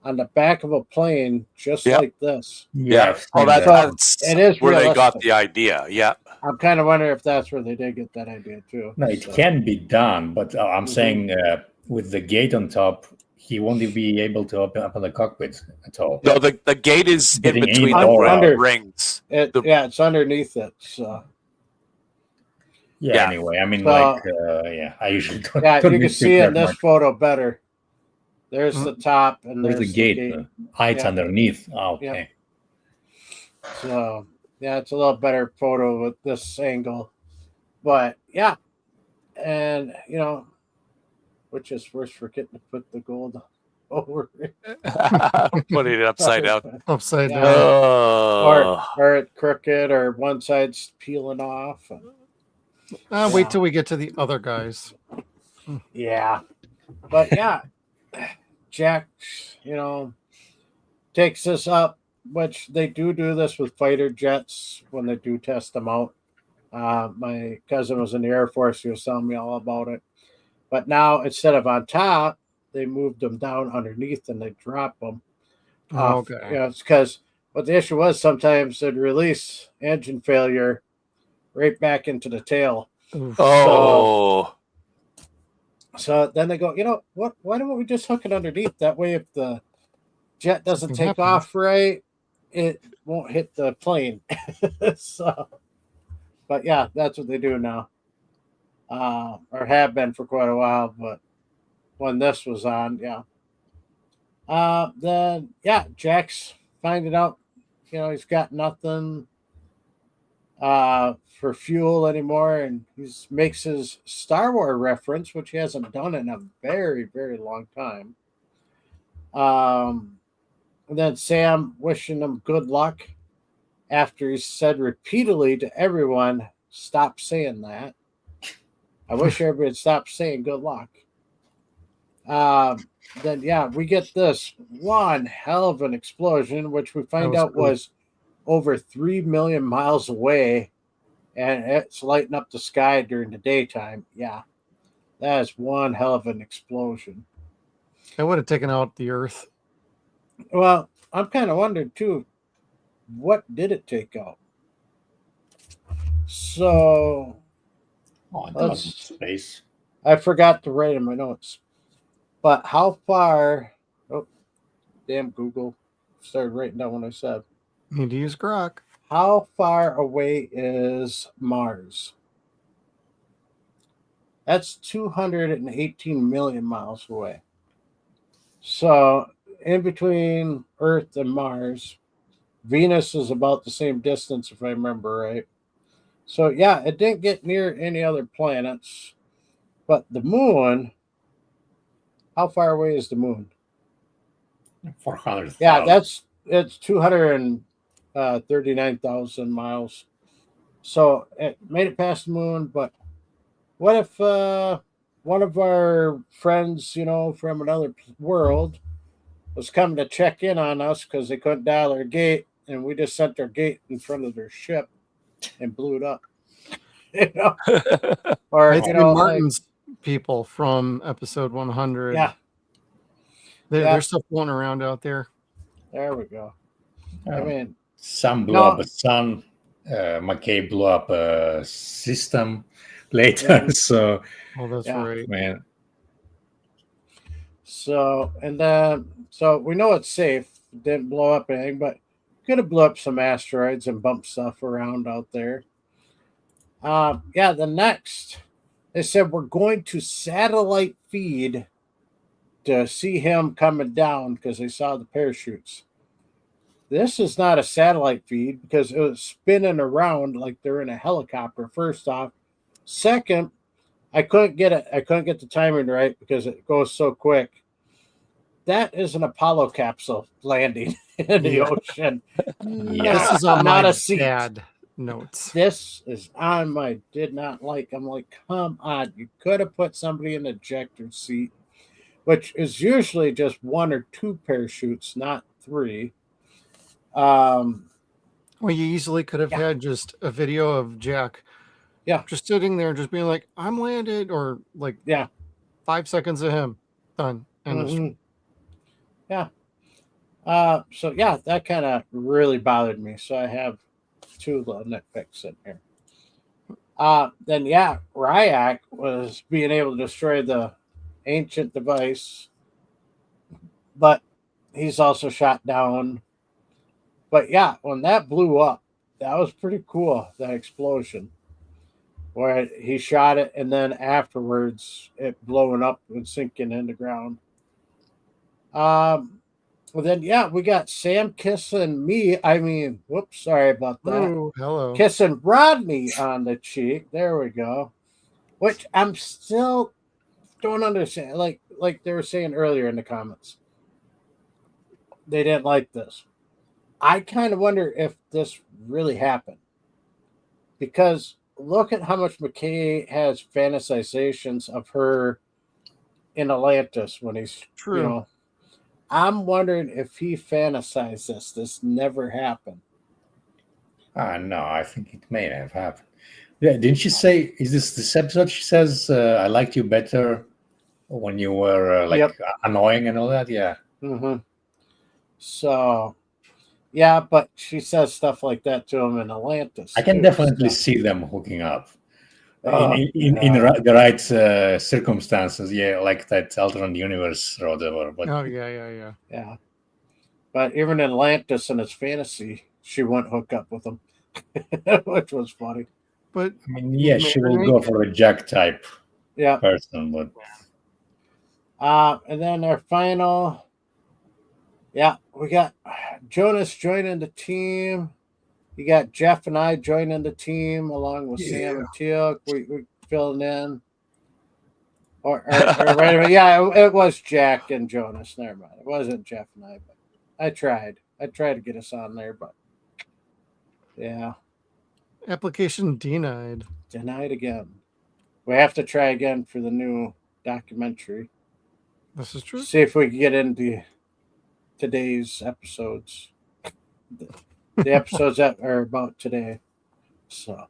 on the back of a plane just like this. Yeah. Oh, that's it is where realistic. they got the idea. Yeah. I'm kind of wondering if that's where they did get that idea too. No, it can be done, but I'm saying with the gate on top, he won't be able to open the cockpit at all. No, the gate is in between under rings. It's underneath it. So. Yeah. Anyway, I mean, I usually don't. Yeah, don't you can see in this much. photo better. There's the top, and there's the gate. It's underneath. Oh, okay. Yeah. So yeah, it's a little better photo with this angle, but yeah, and which is worse, forgetting to put the gold over it. Putting it upside down. Upside down. Or it crooked, or one side's peeling off. Wait till we get to the other guys. Yeah. But yeah, Jack, takes this up, which they do this with fighter jets when they do test them out. My cousin was in the Air Force. He was telling me all about it. But now, instead of on top, they moved them down underneath and they drop them. Okay. It's because what the issue was, sometimes they'd release engine failure right back into the tail. Oh. So then they go, what? Why don't we just hook it underneath? That way, if the jet doesn't take off right, it won't hit the plane. But yeah, that's what they do now. Or have been for quite a while, but when this was on, then Jack's finding out, he's got nothing for fuel anymore, and he makes his Star Wars reference, which he hasn't done in a very, very long time. And then Sam wishing him good luck after he said repeatedly to everyone, "Stop saying that." I wish everybody would stop saying good luck. Then we get this one hell of an explosion, which we find out was over 3 million miles away, and it's lighting up the sky during the daytime. Yeah, that is one hell of an explosion. It would have taken out the Earth. Well, I'm kind of wondering too, what did it take out? So, space. I forgot to write in my notes. But how far? Oh, damn! Google started writing down what I said. Need to use Grok. How far away is Mars? That's 218 million miles away. So, in between Earth and Mars, Venus is about the same distance, if I remember right. So, yeah, it didn't get near any other planets. But the moon, how far away is the moon? 400,000. Yeah, it's 239,000 miles. So it made it past the moon, but what if one of our friends, from another world was coming to check in on us because they couldn't dial their gate, and we just sent their gate in front of their ship and blew it up. Or Martin's people from episode 100. Yeah. There's stuff floating around out there. There we go. I mean, Sam blew up a sun. McKay blew up a system later. So, that's right, man. So we know it's safe. It didn't blow up anything, but could have blew up some asteroids and bumped stuff around out there. The next, they said we're going to satellite feed to see him coming down because they saw the parachutes. This is not a satellite feed because it was spinning around like they're in a helicopter. First off, second, I couldn't get the timing right because it goes so quick. That is an Apollo capsule landing in the ocean. This is on not my a seat. dad. notes. This is on my did not like. I'm like, come on. You could have put somebody in the ejector seat, which is usually just 1 or 2 parachutes, not 3. Well, you easily could have Yeah. had just a video of Jack just sitting there, just being like, I'm landed, or like 5 seconds of him. Done. And Yeah. So yeah, that kind of really bothered me. So I have 2 little nitpicks in here. Then Ryak was being able to destroy the ancient device, but he's also shot down. But yeah, when that blew up, that was pretty cool. That explosion, where he shot it, and then afterwards it blowing up and sinking in the ground. Well, then, we got Sam kissing me. Whoops, sorry about that. Ooh, hello. Kissing Rodney on the cheek. There we go. Which I'm still don't understand. Like they were saying earlier in the comments, they didn't like this. I kind of wonder if this really happened, because look at how much McKay has fantasizations of her in Atlantis when he's True. I'm wondering if he fantasized this. This never happened. No, I think it may have happened. Yeah, didn't she say? Is this episode? She says, "I liked you better when you were annoying and all that." Yeah. Mm-hmm. So, yeah, but she says stuff like that to him in Atlantis. I can definitely see them hooking up in the right circumstances. Yeah, like that alternate universe or whatever. But yeah. But even in Atlantis in its fantasy, she wouldn't hook up with him, which was funny. But I mean, yeah, she will go for a Jack type person, but and then our final, we got Jonas joining the team. You got Jeff and I joining the team along with Sam and teal'c. We filling in. Or wait a minute. Yeah, it was Jack and Jonas. Never mind. It wasn't Jeff and I, but I tried. I tried to get us on there, but yeah. Application denied. Denied again. We have to try again for the new documentary. This is true. See if we can get into today's episodes. The episodes that are about today. So,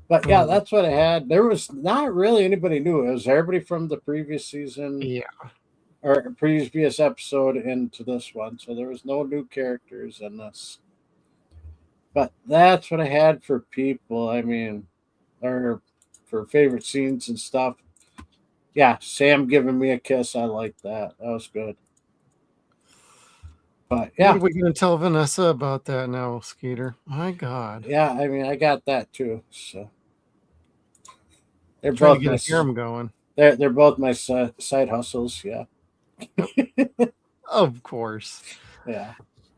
but yeah, that's what I had. There was not really anybody new. It was everybody from the previous season, or previous episode into this one. So there was no new characters in this. But that's what I had for people. Or for favorite scenes and stuff. Yeah, Sam giving me a kiss. I like that. That was good. But yeah, what are we going to tell Vanessa about that now, Skeeter? My God. Yeah, I got that too. So they're trying both to get a serum going. They're both my side hustles. Yeah. Of course. Yeah.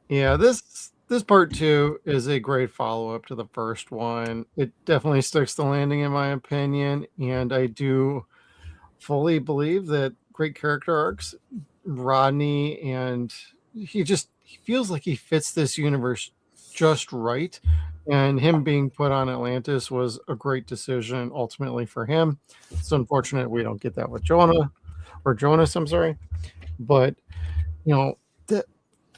Yeah. This part 2 is a great follow up to the first one. It definitely sticks the landing, in my opinion, and I do fully believe that great character arcs, Rodney, and he feels like he fits this universe just right, and him being put on Atlantis was a great decision ultimately for him. It's unfortunate we don't get that with Jonas, I'm sorry, but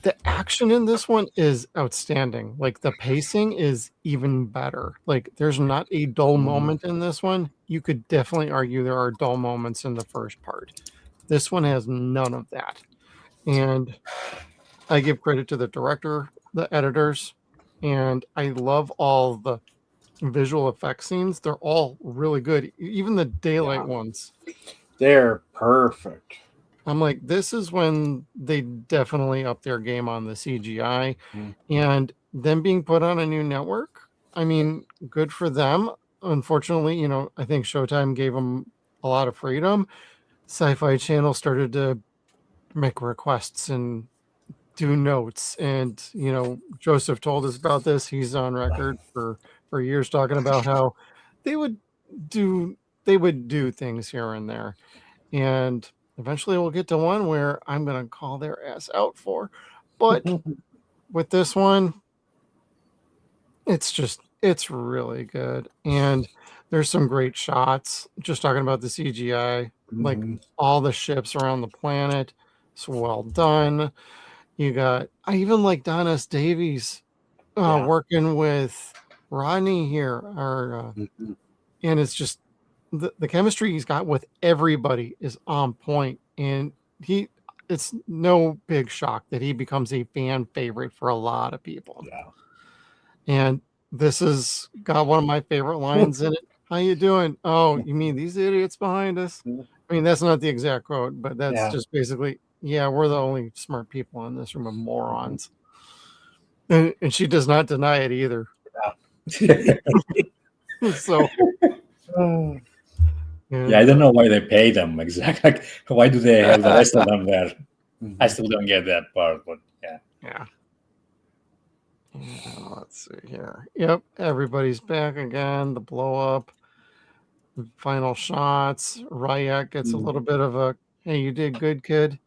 the action in this one is outstanding. Like, the pacing is even better. Like, there's not a dull moment in this one. You could definitely argue there are dull moments in the first part. This one has none of that, and I give credit to the director, the editors, and I love all the visual effects scenes. They're all really good. Even the daylight ones. They're perfect. I'm like, this is when they definitely up their game on the CGI. And them being put on a new network, good for them. Unfortunately, I think Showtime gave them a lot of freedom. Sci-Fi Channel started to make requests and do notes, and Joseph told us about this. He's on record for years talking about how they would do things here and there, and eventually we'll get to one where I'm gonna call their ass out for. But with this one, It's really good. And there's some great shots. Just talking about the CGI, like all the ships around the planet. It's well done. I even like Don S. Davies working with Rodney here. And it's just the chemistry he's got with everybody is on point. And it's no big shock that he becomes a fan favorite for a lot of people. Yeah. And this has got one of my favorite lines in it. How you doing? Oh, you mean these idiots behind us? I mean, that's not the exact quote, but that's just basically, yeah, we're the only smart people in this room of morons. And she does not deny it either. So, yeah, I don't know why they pay them exactly. Like, why do they have the rest of them there? I still don't get that part, but yeah. Yeah. Let's see here. Yep, everybody's back again. The blow up, final shots. Ryek gets a little bit of a, hey, you did good, kid.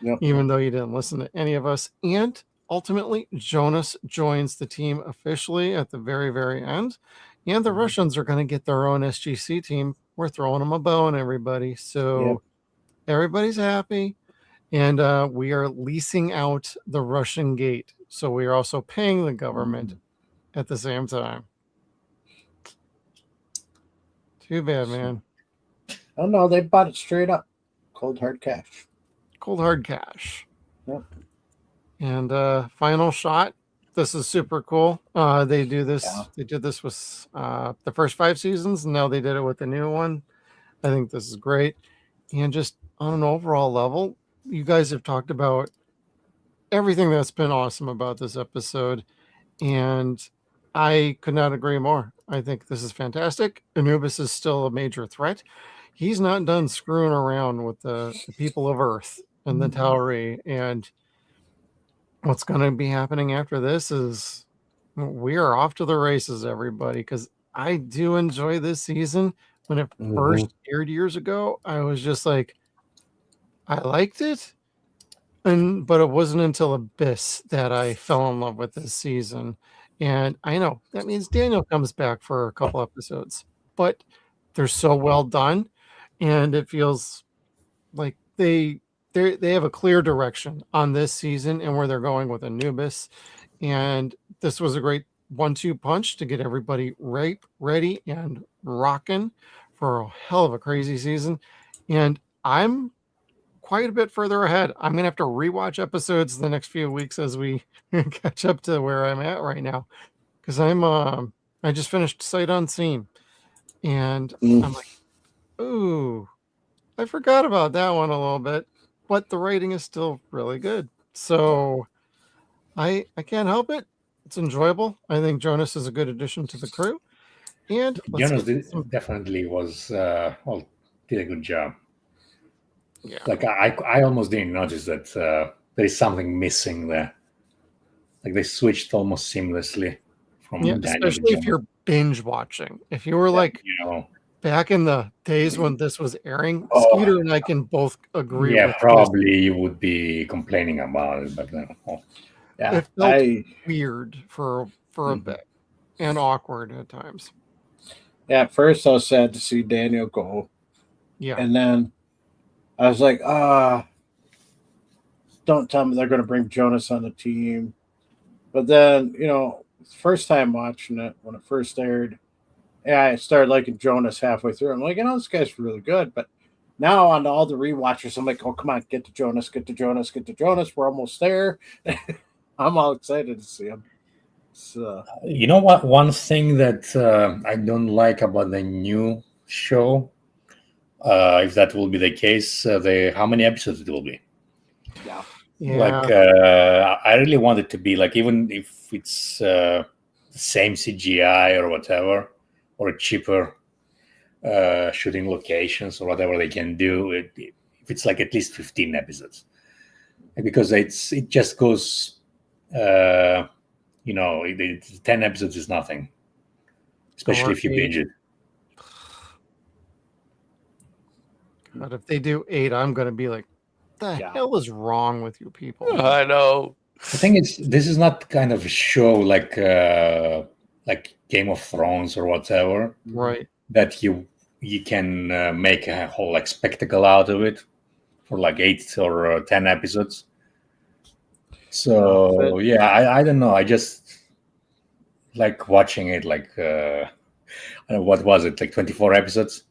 Yep. Even though you didn't listen to any of us. And ultimately, Jonas joins the team officially at the very, very end. And the Russians are going to get their own SGC team. We're throwing them a bone, everybody. So everybody's happy. And we are leasing out the Russian gate. So we are also paying the government at the same time. Too bad, man. Oh, no, they bought it straight up. Cold hard cash. Cold hard cash. Yep. And final shot. This is super cool. They do this. Yeah. They did this with the first 5 seasons. And now they did it with the new one. I think this is great. And just on an overall level, you guys have talked about everything that's been awesome about this episode. And I could not agree more. I think this is fantastic. Anubis is still a major threat. He's not done screwing around with the people of Earth and the teal'c. And what's going to be happening after this is we are off to the races, everybody, because I do enjoy this season. When it first aired years ago, I was just like, I liked it. But it wasn't until Abyss that I fell in love with this season. And I know that means Daniel comes back for a couple episodes, but they're so well done. And it feels like they have a clear direction on this season and where they're going with Anubis. And this was a great 1-2 punch to get everybody ready and rocking for a hell of a crazy season. And I'm quite a bit further ahead. I'm going to have to rewatch episodes the next few weeks as we catch up to where I'm at right now. Because I just finished Sight Unseen. And I'm like, ooh, I forgot about that one a little bit. But the writing is still really good. So I can't help it. It's enjoyable. I think Jonas is a good addition to the crew. And Jonas definitely was, did a good job. Yeah. Like I almost didn't notice that there is something missing there. Like they switched almost seamlessly from especially if you're binge watching. If you were back in the days when this was airing, Skeeter and I can both agree. Yeah, probably you would be complaining about it, but then it felt weird for a bit and awkward at times. Yeah, at first I was sad to see Daniel go. Yeah, and then I was like, don't tell me they're going to bring Jonas on the team. But then, first time watching it, when it first aired, I started liking Jonas halfway through. I'm like, this guy's really good. But now on all the rewatchers, I'm like, oh, come on, get to Jonas, get to Jonas, get to Jonas. We're almost there. I'm all excited to see him. So, you know what? One thing that I don't like about the new show, if that will be the case, how many episodes it will be. Yeah. Like I really want it to be like, even if it's the same CGI or whatever, or cheaper shooting locations or whatever they can do, if it's like at least 15 episodes, because it just goes 10 episodes is nothing, especially if you binge it. But if they do 8, I'm going to be like, the hell is wrong with you people? I know. The thing is, this is not kind of a show like like Game of Thrones or whatever, Right. that you can make a whole like spectacle out of it for like 8 or 10 episodes. So yeah, I don't know. I just like watching it. Like what was it? Like 24 episodes.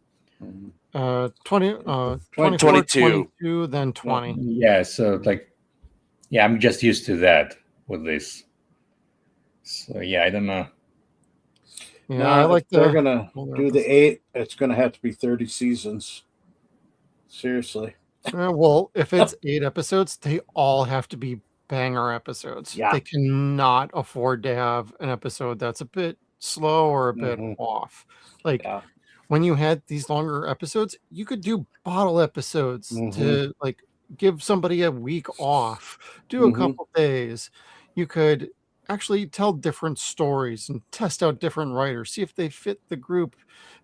20, 24, 22. 22, then 20. Yeah. So like, yeah, I'm just used to that with this. So yeah, I don't know. Yeah, No, I like if they're the gonna older do the episodes. 8, it's gonna have to be 30 seasons. Seriously. Well, if it's 8 episodes, they all have to be banger episodes. Yeah. They cannot afford to have an episode that's a bit slow or a bit Mhm. off. Like Yeah. when you had these longer episodes, you could do bottle episodes Mhm. to like give somebody a week off, do a Mhm. couple days. You could actually tell different stories and test out different writers, see if they fit the group,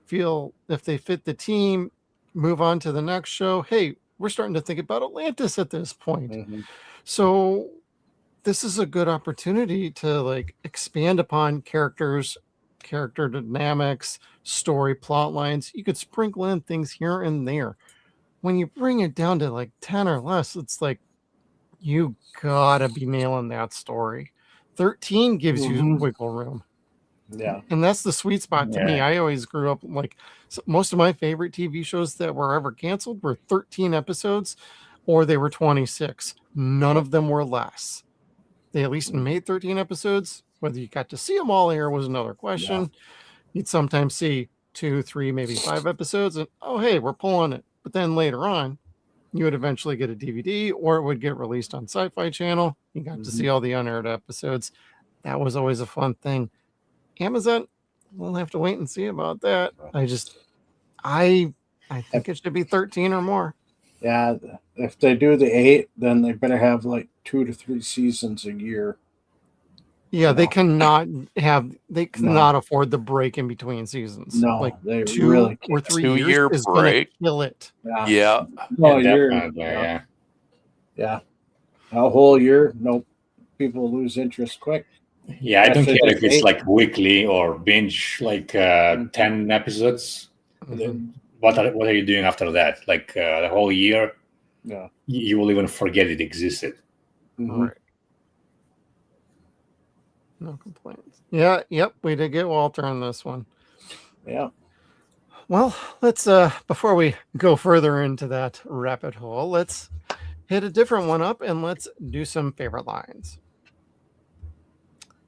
feel if they fit the team, move on to the next show. Hey, we're starting to think about Atlantis at this point. Mhm. So this is a good opportunity to like expand upon characters, character dynamics, story plot lines. You could sprinkle in things here and there. When you bring it down to like 10 or less, it's like you gotta be nailing that story. 13 gives you Mhm. wiggle room. Yeah. And that's the sweet spot to me. Yeah. I always grew up like most of my favorite TV shows that were ever canceled were 13 episodes or they were 26. None of them were less. They at least made 13 episodes. Whether you got to see them all here was another question. You'd sometimes see 2, 3, maybe 5 episodes, and oh, hey, we're pulling it. But then later on, you would eventually get a DVD or it would get released on Sci-Fi Channel. You got to see all the unaired episodes. That was always a fun thing. Amazon, we'll have to wait and see about that. I think it should be 13 or more. Yeah. If they do the 8, then they better have like 2 to 3 seasons a year. Yeah, they cannot No. afford the break in between seasons. No, Like they 2 really or can't. 3 2-year years is gonna break. kill it. Yeah. No, Yeah, year. definitely, Yeah. yeah. A whole year. Nope. People lose interest quick. Yeah, I don't Especially care if if it's 8. like weekly or binge, like 10 episodes. Mhm. What are you doing after that? Like the whole year? Yeah. You will even forget it existed. Mhm. Right. No complaints. Yeah, yep, we did get Walter on this one. Yeah. Well, let's before we go further into that rabbit hole, let's hit a different one up and let's do some favorite lines.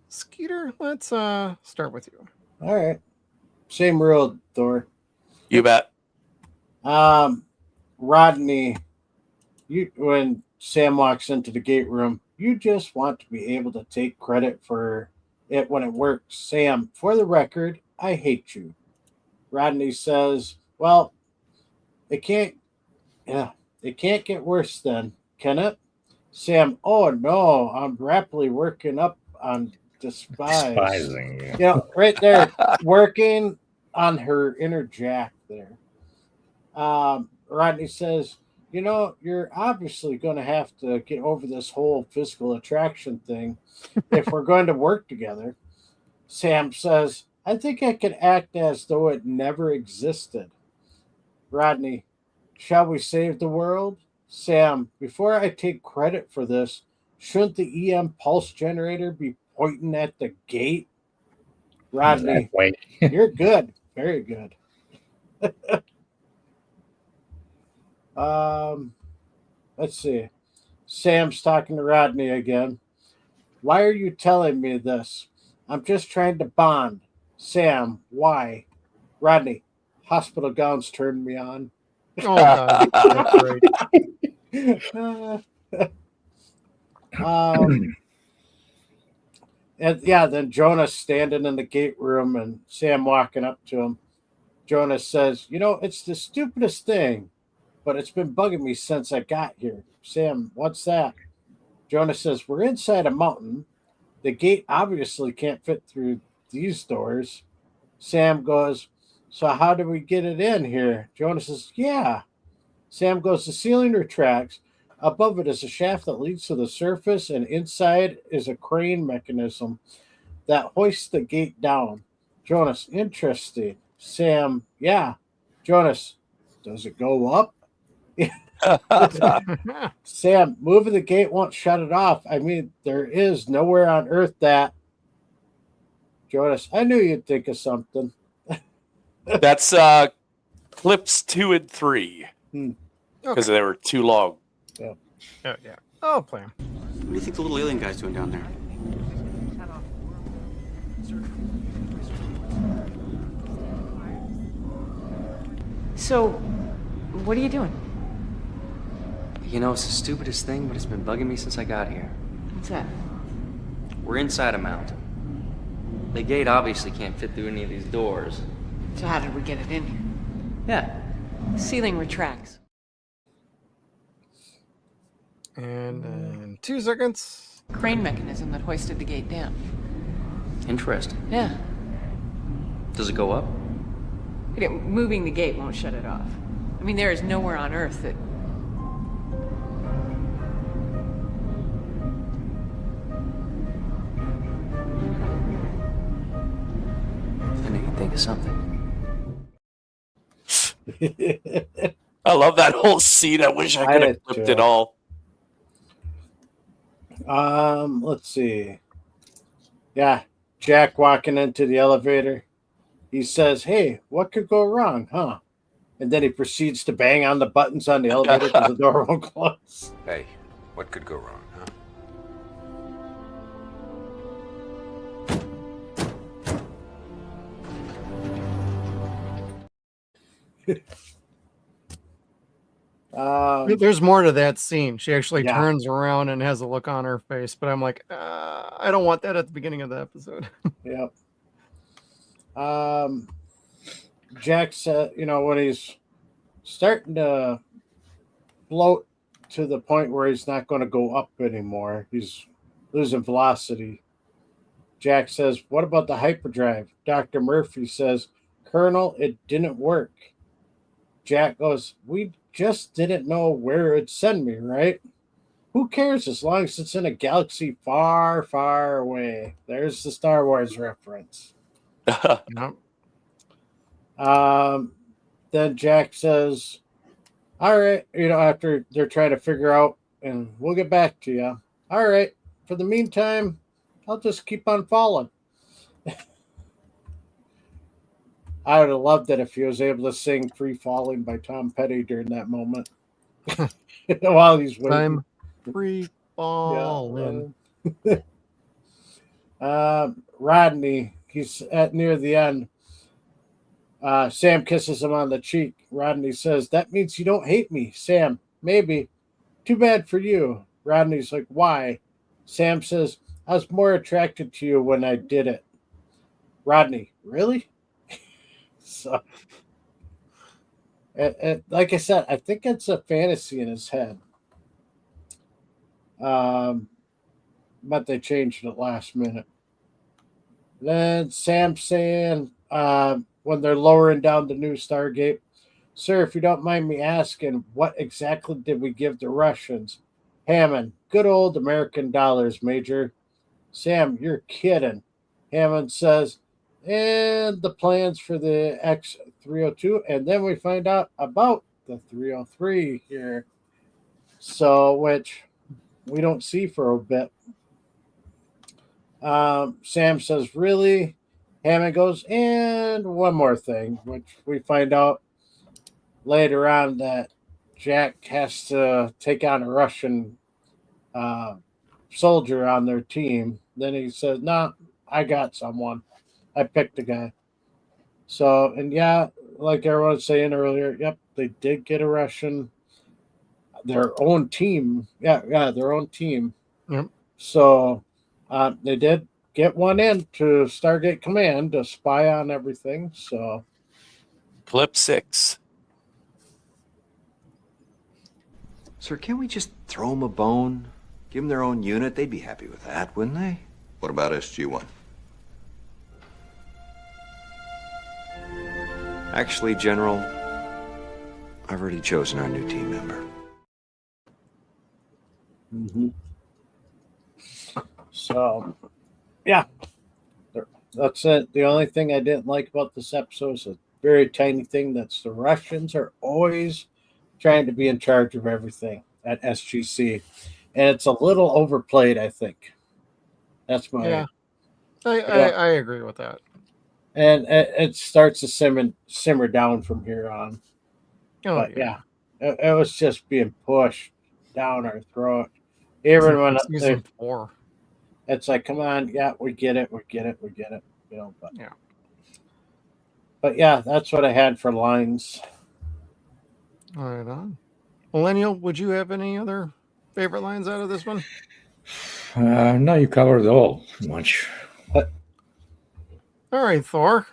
Skeeter, let's start with you. All right. Same rule, Thor. You bet. Rodney, when Sam walks into the gate room, you just want to be able to take credit for it when it works. Sam, for the record, I hate you. Rodney says, well, it can't get worse then, can it? Sam, oh no, I'm rapidly working up on Despising. Yeah. You know, right there, working on her inner Jack there. Rodney says, you know, you're obviously going to have to get over this whole physical attraction thing if we're going to work together. Sam says, I think I can act as though it never existed. Rodney, shall we save the world? Sam, before I take credit for this, shouldn't the EM pulse generator be pointing at the gate? Rodney, you're good. Very good. Let's see. Sam's talking to Rodney again. Why are you telling me this? I'm just trying to bond. Sam, why? Rodney, hospital gowns turned me on. Oh, God. That's great. And yeah, then Jonas standing in the gate room and Sam walking up to him. Jonas says, you know, it's the stupidest thing, but it's been bugging me since I got here. Sam, what's that? Jonas says, we're inside a mountain. The gate obviously can't fit through these doors. Sam goes, so how do we get it in here? Jonas says, yeah. Sam goes, the ceiling retracts. Above it is a shaft that leads to the surface, and inside is a crane mechanism. that hoists the gate down. Jonas, interesting. Sam, yeah. Jonas, does it go up? Sam, moving the gate won't shut it off. I mean, there is nowhere on Earth that. Jonas, I knew you'd think of something. That's clips 2 and 3 because they were too long. Yeah. Oh, yeah. Oh, plan. What do you think the little alien guy's doing down there? So, what are you doing? You know, it's the stupidest thing, but it's been bugging me since I got here. What's that? We're inside a mountain. The gate obviously can't fit through any of these doors. So how did we get it in here? Yeah. The ceiling retracts. And in 2 seconds. Crane mechanism that hoisted the gate down. Interesting. Yeah. Does it go up? Moving the gate won't shut it off. I mean, there is nowhere on Earth that... I knew you'd think of something. I love that whole scene. I wish I could have clipped it all. Let's see. Yeah, Jack walking into the elevator. He says, "Hey, what could go wrong, huh?" And then he proceeds to bang on the buttons on the elevator because the door won't close. Hey, what could go wrong, huh? There's more to that scene. She actually Yeah. turns around and has a look on her face, but I'm like, I don't want that at the beginning of the episode. Yep. Jack said, when he's starting to float to the point where he's not going to go up anymore, he's losing velocity. Jack says, "What about the hyperdrive?" Dr. Murphy says, "Colonel, it didn't work." Jack goes, "We just didn't know where it'd send me, right? Who cares as long as it's in a galaxy far, far away." There's the Star Wars reference. No. Then Jack says, "All right," after they're trying to figure out, and we'll get back to you. "All right. For the meantime, I'll just keep on falling." I would have loved it if he was able to sing "Free Falling" by Tom Petty during that moment while he's waiting. I'm free falling. Rodney, he's near the end. Sam kisses him on the cheek. Rodney says, "That means you don't hate me." Sam, "Maybe. Too bad for you." Rodney's like, "Why?" Sam says, "I was more attracted to you when I did it." Rodney, "Really?" So, like I said, I think it's a fantasy in his head. But they changed it last minute. Then Sam saying, when they're lowering down the new Stargate, "Sir, if you don't mind me asking, what exactly did we give the Russians?" Hammond, "Good old American dollars, Major." Sam, "You're kidding." Hammond says, "And the plans for the X-302, and then we find out about the 303 here." So, which we don't see for a bit. Sam says, "Really?" Hammond goes, "And one more thing," which we find out later on that Jack has to take on a Russian soldier on their team. Then he says, "Nah, I got someone. I picked a guy." So, and yeah, like everyone was saying earlier, yep, they did get a Russian, their own team. Yeah, their own team. Yep. So they did get one in to Stargate Command to spy on everything. So, Clip 6. Sir, can't we just throw them a bone? Give them their own unit? They'd be happy with that, wouldn't they? What about SG-1? Actually, General, I've already chosen our new team member. So, yeah. That's it. The only thing I didn't like about this episode is a very tiny thing. That's the Russians are always trying to be in charge of everything at SGC, and it's a little overplayed. I think that's my I agree with that. And it starts to simmer down from here on. Oh, But it was just being pushed down our throat. Even when season 4. It's like, come on, yeah, we get it. You know, but yeah, that's what I had for lines. All right, on. Millennial, would you have any other favorite lines out of this one? No, you covered it all, pretty much. All right, Thor.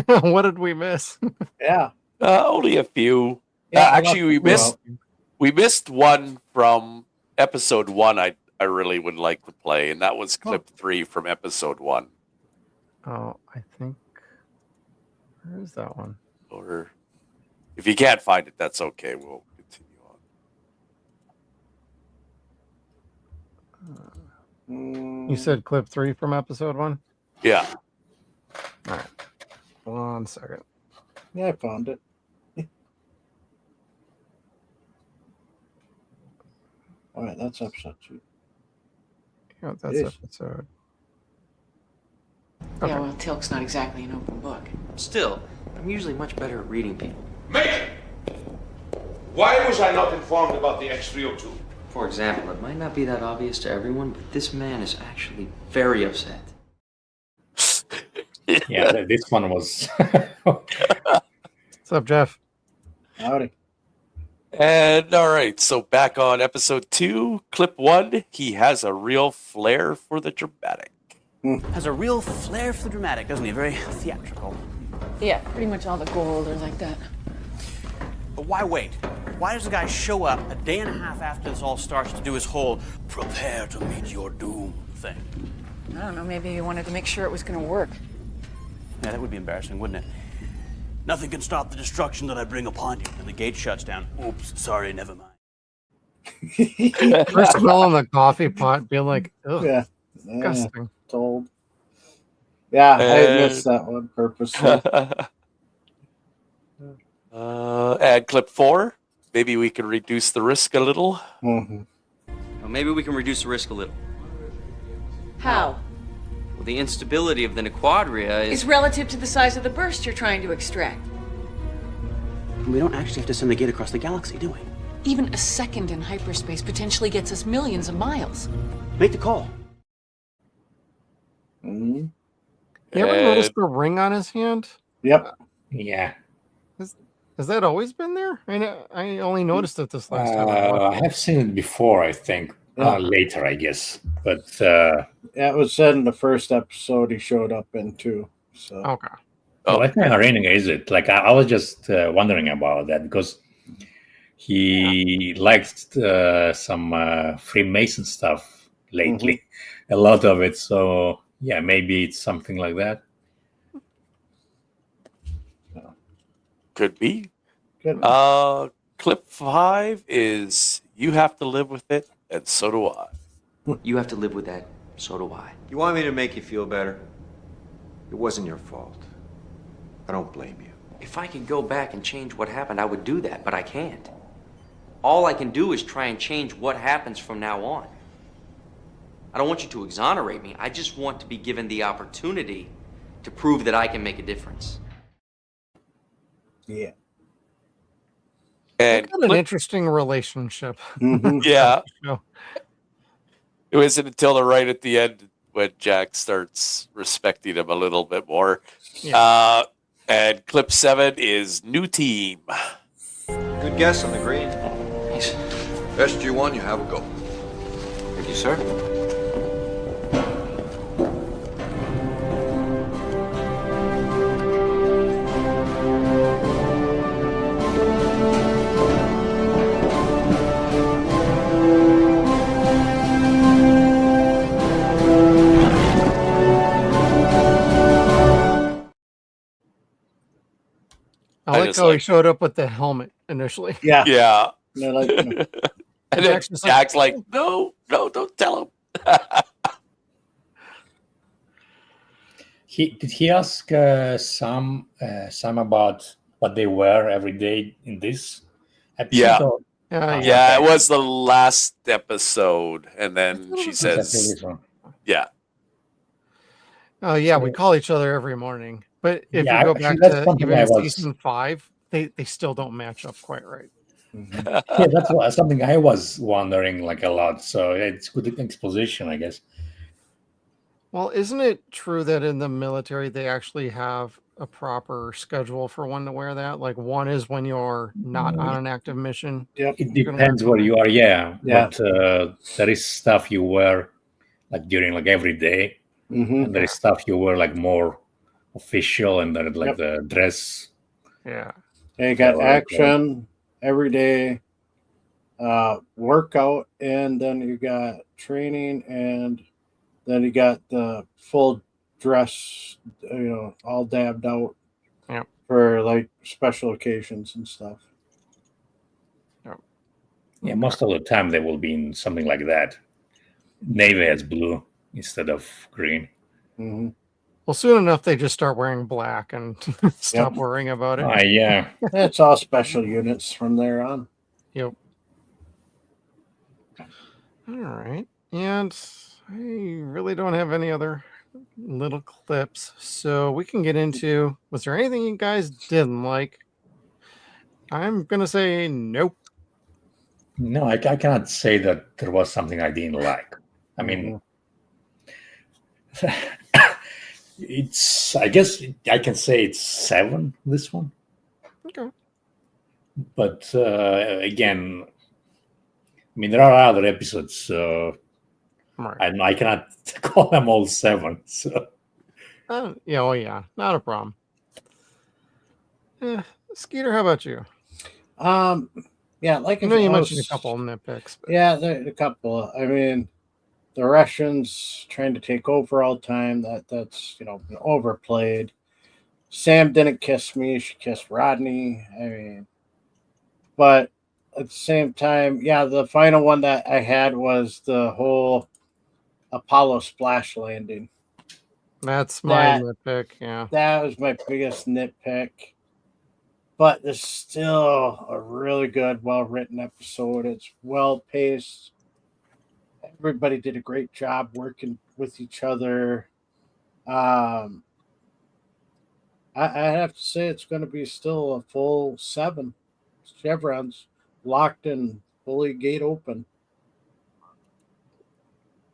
What did we miss? Yeah. Only a few. Actually, we missed one from episode 1 I really would like to play, and that was clip 3 from episode 1. Oh, I think... Where is that one? Or if you can't find it, that's okay. We'll continue on. You said clip 3 from episode 1? Yeah. All right. Hold on a second. Yeah, I found it. All right, that's episode 2. Yeah, that's episode. Okay. Yeah, well, teal'c's not exactly an open book. Still, I'm usually much better at reading people. Mate! Why was I not informed about the X-302? For example, it might not be that obvious to everyone, but this man is actually very upset. Yeah, this one was... What's up, Jeff? Howdy. And all right, so back on episode 2, clip 1, he has a real flair for the dramatic. Has a real flair for the dramatic, doesn't he? Very theatrical. Yeah, pretty much all the gold are like that. But why wait? Why does the guy show up a day and a half after this all starts to do his whole prepare to meet your doom thing? I don't know, maybe he wanted to make sure it was going to work. Yeah, that would be embarrassing, wouldn't it? Nothing can stop the destruction that I bring upon you. And the gate shuts down. Oops, sorry, never mind. We're smelling the coffee pot, being like, ugh, Yeah. disgusting. Told. Yeah, I missed that one purposely. And clip 4, maybe we can reduce the risk a little. Mm-hmm. Well, maybe we can reduce the risk a little. How? Well, the instability of the Nequadria is... It's relative to the size of the burst you're trying to extract. We don't actually have to send the gate across the galaxy, do we? Even a second in hyperspace potentially gets us millions of miles. Make the call. Mm-hmm. You ever noticed the ring on his hand? Yep. Yeah. Has that always been there? I only noticed it this last time. I have seen it before, I think. Later, I guess. But yeah, it was said in the first episode he showed up in too. So okay. What kind of ring is it? Like I was just wondering about that because he liked some Freemason stuff lately, a lot of it. So yeah, maybe it's something like that. Could be. Good. Clip 5 is you have to live with it, and so do I. You have to live with that, so do I. You want me to make you feel better? It wasn't your fault. I don't blame you. If I could go back and change what happened, I would do that, but I can't. All I can do is try and change what happens from now on. I don't want you to exonerate me. I just want to be given the opportunity to prove that I can make a difference. Yeah. And got an interesting relationship. Mm-hmm. Yeah. It wasn't until right at the end when Jack starts respecting him a little bit more. Yeah. And clip 7 is new team. Good guess on the green. Thanks. SG-1, you have a go. Thank you, sir. I like how he showed up with the helmet initially. Yeah. Yeah. And And then Jack's like, no, don't tell him. Did he ask Sam about what they wear every day in this episode? Yeah. Or- Yeah, it was the last episode, and then she Is that says, this one? "Yeah, Oh yeah, we call each other every morning. But if Yeah, you go actually, back that's to something even I was- season 5, they still don't match up quite right. Yeah, that's something I was wondering like a lot. So it's good exposition, I guess. Well, isn't it true that in the military they actually have a proper schedule for when to wear that? Like one is when you're not on an active mission. It depends where you are, yeah. But there is stuff you wear like during like every day, and there is stuff you wear like more official, and then like the dress. Yeah. And you got action every day, workout, and then you got training, and then you got the full dress, all dabbed out for like special occasions and stuff. Yeah, most of the time they will be in something like that. Navy has blue instead of green. Mm-hmm. Well, soon enough they just start wearing black and stop worrying about it. Yeah. It's all special units from there on. Yep. All right. And I really don't have any other little clips. So we can get into, was there anything you guys didn't like? I'm going to say nope. No, I cannot say that there was something I didn't like. I mean, I guess I can say it's 7, this one. Okay. But again, I mean, there are other episodes, and I cannot call them all 7. So, yeah, not a problem. Skeeter, how about you? Yeah, like I know you mentioned a couple of nitpicks. But... Yeah, there a couple. I mean, the Russians trying to take over all the time. That's overplayed. Sam didn't kiss me; she kissed Rodney. I mean, but at the same time, the final one that I had was the whole Apollo splash landing. That's my nitpick. Yeah, that was my biggest nitpick. But it's still a really good, well-written episode. It's well-paced. Everybody did a great job working with each other. I have to say it's going to be still a full 7. Chevrons locked and fully gate open.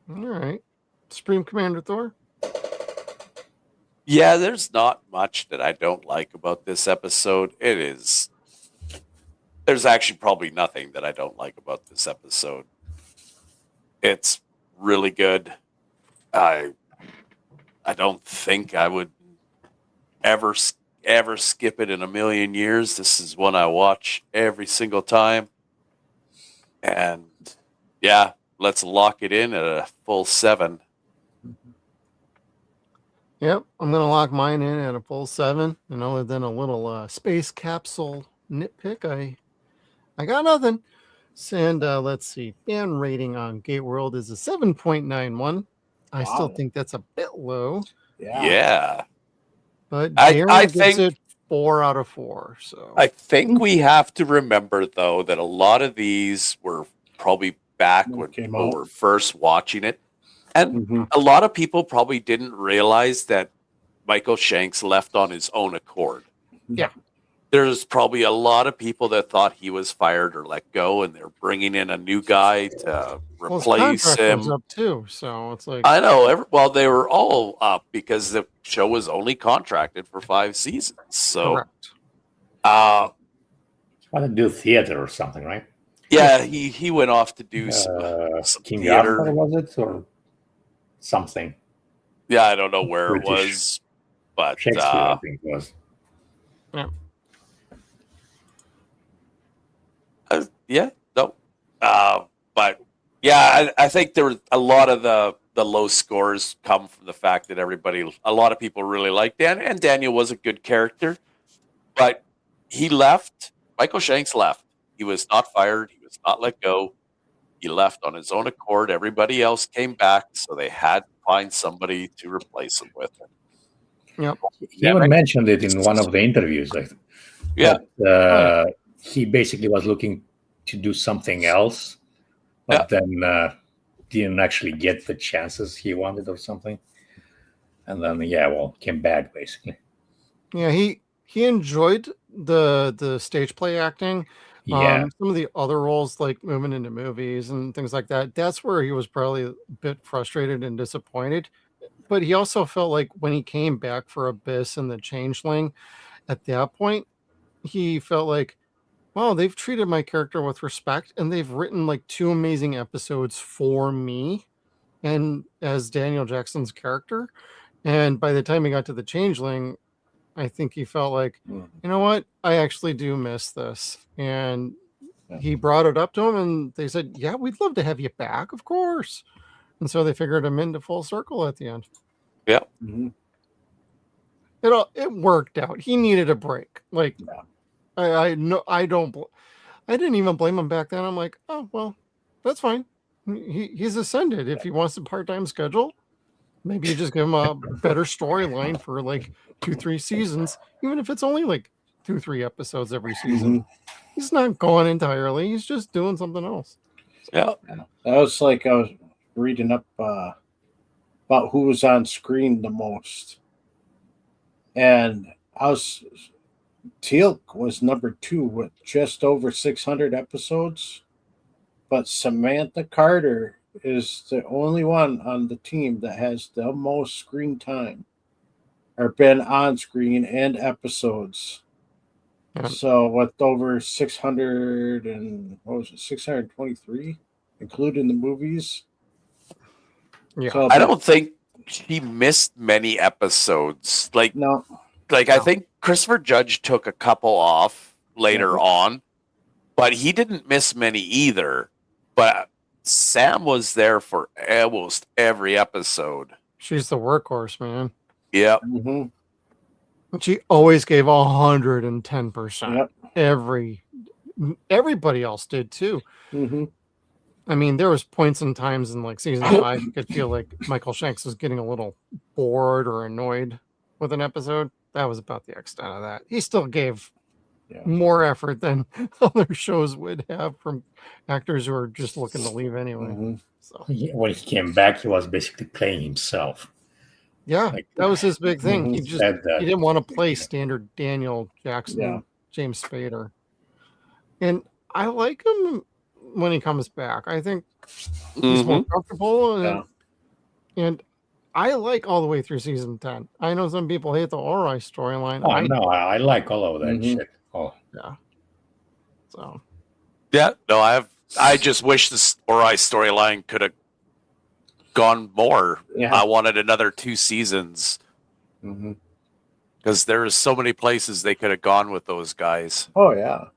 All right. Supreme Commander Thor? Yeah, there's not much that I don't like about this episode. There's actually probably nothing that I don't like about this episode. It's really good. I don't think I would ever skip it in a million years. This is one I watch every single time. And yeah, let's lock it in at a full 7. Yep, I'm going to lock mine in at a full 7. And other than a little space capsule nitpick, I got nothing. And let's see. Fan rating on Gate World is a 7.91. I still think that's a bit low. Yeah. But I Darren think gives it 4 out of 4. So I think we have to remember, though, that a lot of these were probably back when people were first watching it. And a lot of people probably didn't realize that Michael Shanks left on his own accord. Yeah. There's probably a lot of people that thought he was fired or let go, and they're bringing in a new guy to replace his him. contract was up too, so it's like I know. Well, they were all up because the show was only contracted for 5 seasons. So, correct. Trying to do theater or something, right? Yeah, he went off to do some King theater. Arthur, was it, or something? Yeah, I don't know where British. it was, but Shakespeare, I think it was. Yeah, no. But yeah, I think there were a lot of the low scores come from the fact that a lot of people really liked Dan, and Daniel was a good character, but he left. Michael Shanks left. He was not fired. He was not let go. He left on his own accord. Everybody else came back, so they had to find somebody to replace him with. Yep. He even mentioned it in one of the interviews. I think. Yeah. That, he basically was looking to do something else, but then didn't actually get the chances he wanted or something. And then, came back basically. Yeah, he enjoyed the stage play acting. Yeah. Some of the other roles, like moving into movies and things like that, that's where he was probably a bit frustrated and disappointed. But he also felt like when he came back for Abyss and the Changeling, at that point, he felt like, wow, they've treated my character with respect, and they've written like 2 amazing episodes for me and as Daniel Jackson's character. And by the time he got to the Changeling, I think he felt like, you know what, I actually do miss this. And he brought it up to him, and they said, yeah, we'd love to have you back, of course. And so they figured him into full circle at the end. Yeah. Mm-hmm. It worked out. He needed a break. Like, I didn't even blame him back then. I'm like, oh, well, that's fine. He's ascended. If he wants a part-time schedule, maybe you just give him a better storyline for like 2-3 seasons, even if it's only like 2-3 episodes every season. Mm-hmm. He's not gone entirely. He's just doing something else. Yeah. That was like I was reading up about who was on screen the most. And teal'c was number 2 with just over 600 episodes. But Samantha Carter is the only one on the team that has the most screen time or been on screen and episodes. Yeah. So with over 623, including the movies. Yeah. So, I don't think she missed many episodes. Like, no. I think Christopher Judge took a couple off later on, but he didn't miss many either. But Sam was there for almost every episode. She's the workhorse, man. Yep. Mm-hmm. She always gave 110%. Yep. Everybody else did too. Mm-hmm. I mean, there was points and times in like season 5 you could feel like Michael Shanks was getting a little bored or annoyed with an episode. That was about the extent of that. He still gave more effort than other shows would have from actors who are just looking to leave anyway. Mm-hmm. So when he came back, he was basically playing himself. Yeah, that was his big thing. He didn't want to play standard Daniel Jackson, James Spader. And I like him when he comes back. I think he's more comfortable. And I like all the way through season 10. I know some people hate the Ori storyline. Oh, no, I like all of that shit. Oh. Yeah. So. Yeah, no, I just wish this Ori storyline could have gone more. Yeah. I wanted another 2 seasons. Because there's so many places they could have gone with those guys. Oh, yeah.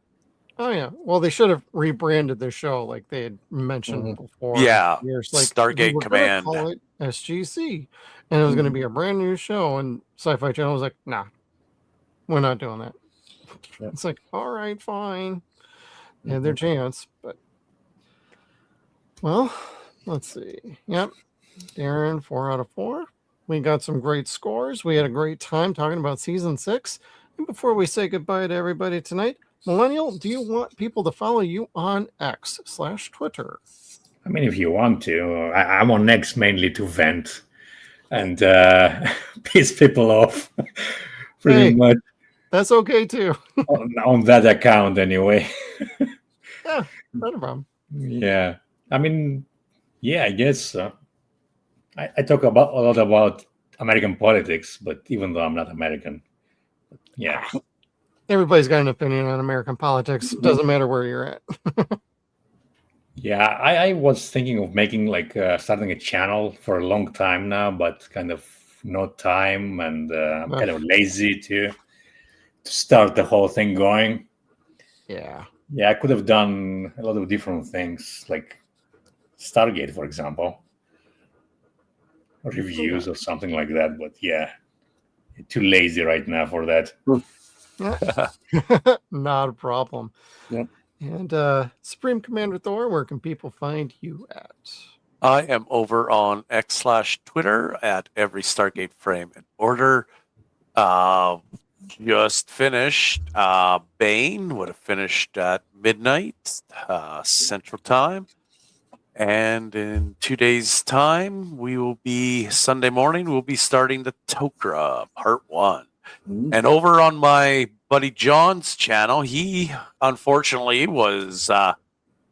Oh, yeah. Well, they should have rebranded the show like they had mentioned before. Yeah. Years. Like, Stargate Command. Call it SGC. And it was going to be a brand new show. And Sci-Fi Channel was like, nah, we're not doing that. Yep. It's like, all right, fine. They had their chance. But, well, let's see. Yep. Darren, 4 out of 4. We got some great scores. We had a great time talking about season 6. And before we say goodbye to everybody tonight, Millennial, do you want people to follow you on X/Twitter? I mean, if you want to. I'm on X mainly to vent and piss people off. Pretty much. That's okay too. on that account, anyway. Yeah, not a problem. Yeah. I mean, I guess I talk a lot about American politics, but even though I'm not American, yeah. Everybody's got an opinion on American politics. Doesn't matter where you're at. Yeah, I was thinking of making starting a channel for a long time now, but kind of no time, and I'm kind of lazy to start the whole thing going. Yeah. Yeah, I could have done a lot of different things, like Stargate, for example, reviews or something like that. But too lazy right now for that. Not a problem. Yep. And Supreme Commander Thor, where can people find you at? I am over on X/Twitter at every Stargate frame and order. Just finished. Bane would have finished at midnight Central Time. And in 2 days' time, Sunday morning, we'll be starting the Tok'ra Part 1. And over on my buddy John's channel, he unfortunately was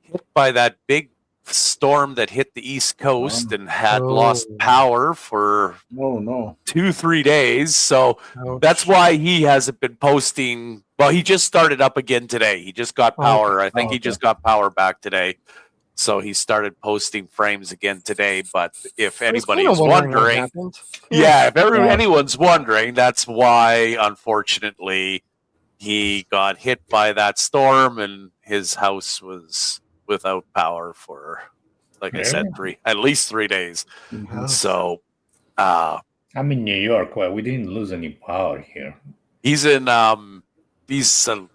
hit by that big storm that hit the East Coast and had lost power for 2-3 days. So that's why he hasn't been posting. Well, he just started up again today. He just got power. I think he just got power back today. So he started posting frames again today. But if anybody's wondering, if anyone's wondering, that's why, unfortunately, he got hit by that storm and his house was without power for, like I said, at least 3 days. So, I'm in New York. Well, we didn't lose any power here. He's in. He's a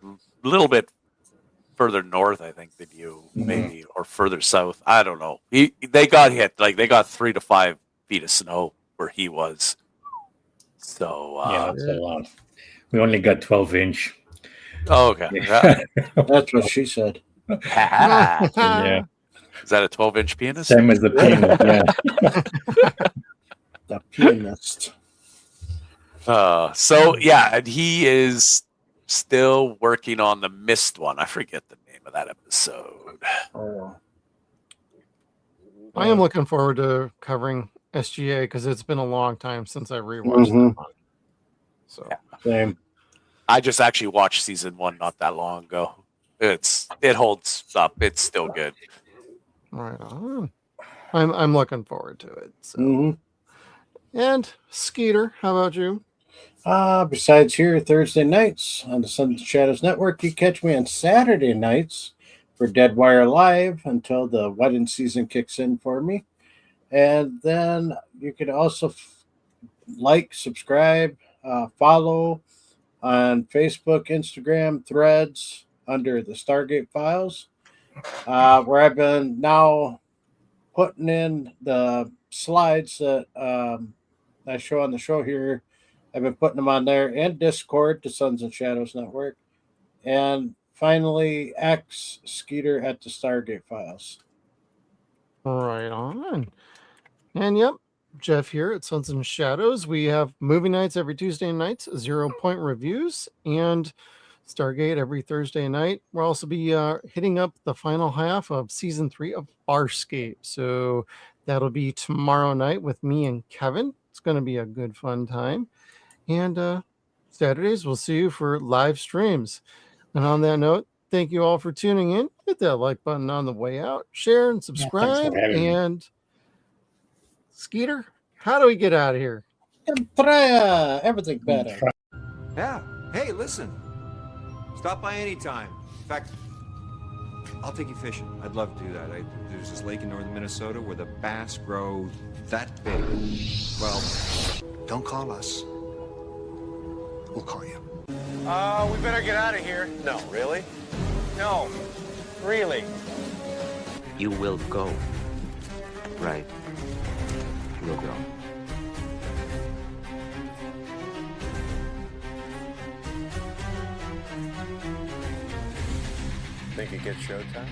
little bit further north, I think, than you, maybe, or further south. I don't know. They got hit. Like, they got 3 to 5 feet of snow where he was. So that's a lot. We only got 12-inch. Oh, okay. That's what she said. Yeah. Is that a 12-inch penis? Same as the penis, yeah. The pianist. And he is still working on the Mist one. I forget the name of that episode. I am looking forward to covering SGA because it's been a long time since I rewatched that one. So same. I just actually watched season 1 not that long ago. It holds up. It's still good. Right on. I'm looking forward to it. So. And Skeeter, how about you? Besides here Thursday nights on the Suns and Shadows Network, you catch me on Saturday nights for Deadwire Live until the wedding season kicks in for me. And then you can also like, subscribe, follow on Facebook, Instagram, Threads under the Stargate Files, where I've been now putting in the slides that I show on the show here. I've been putting them on there, and Discord, the Suns and Shadows Network. And finally, X Skeeter at the Stargate Files. Right on. And yep, Jeff here at Suns and Shadows. We have movie nights every Tuesday nights, 0 Point reviews, and Stargate every Thursday night. We'll also be hitting up the final half of season 3 of Farscape. So that'll be tomorrow night with me and Kevin. It's going to be a good fun time. And Saturdays, we'll see you for live streams. And on that note, thank you all for tuning in. Hit that like button on the way out. Share and subscribe. And Skeeter, how do we get out of here? Try everything better. Yeah. Hey, listen. Stop by anytime. In fact, I'll take you fishing. I'd love to do that. There's this lake in northern Minnesota where the bass grow that big. Well, Don't call us. We'll call you. We better get out of here. No, really? No, really. You will go. Right. You'll go. Think it gets showtime?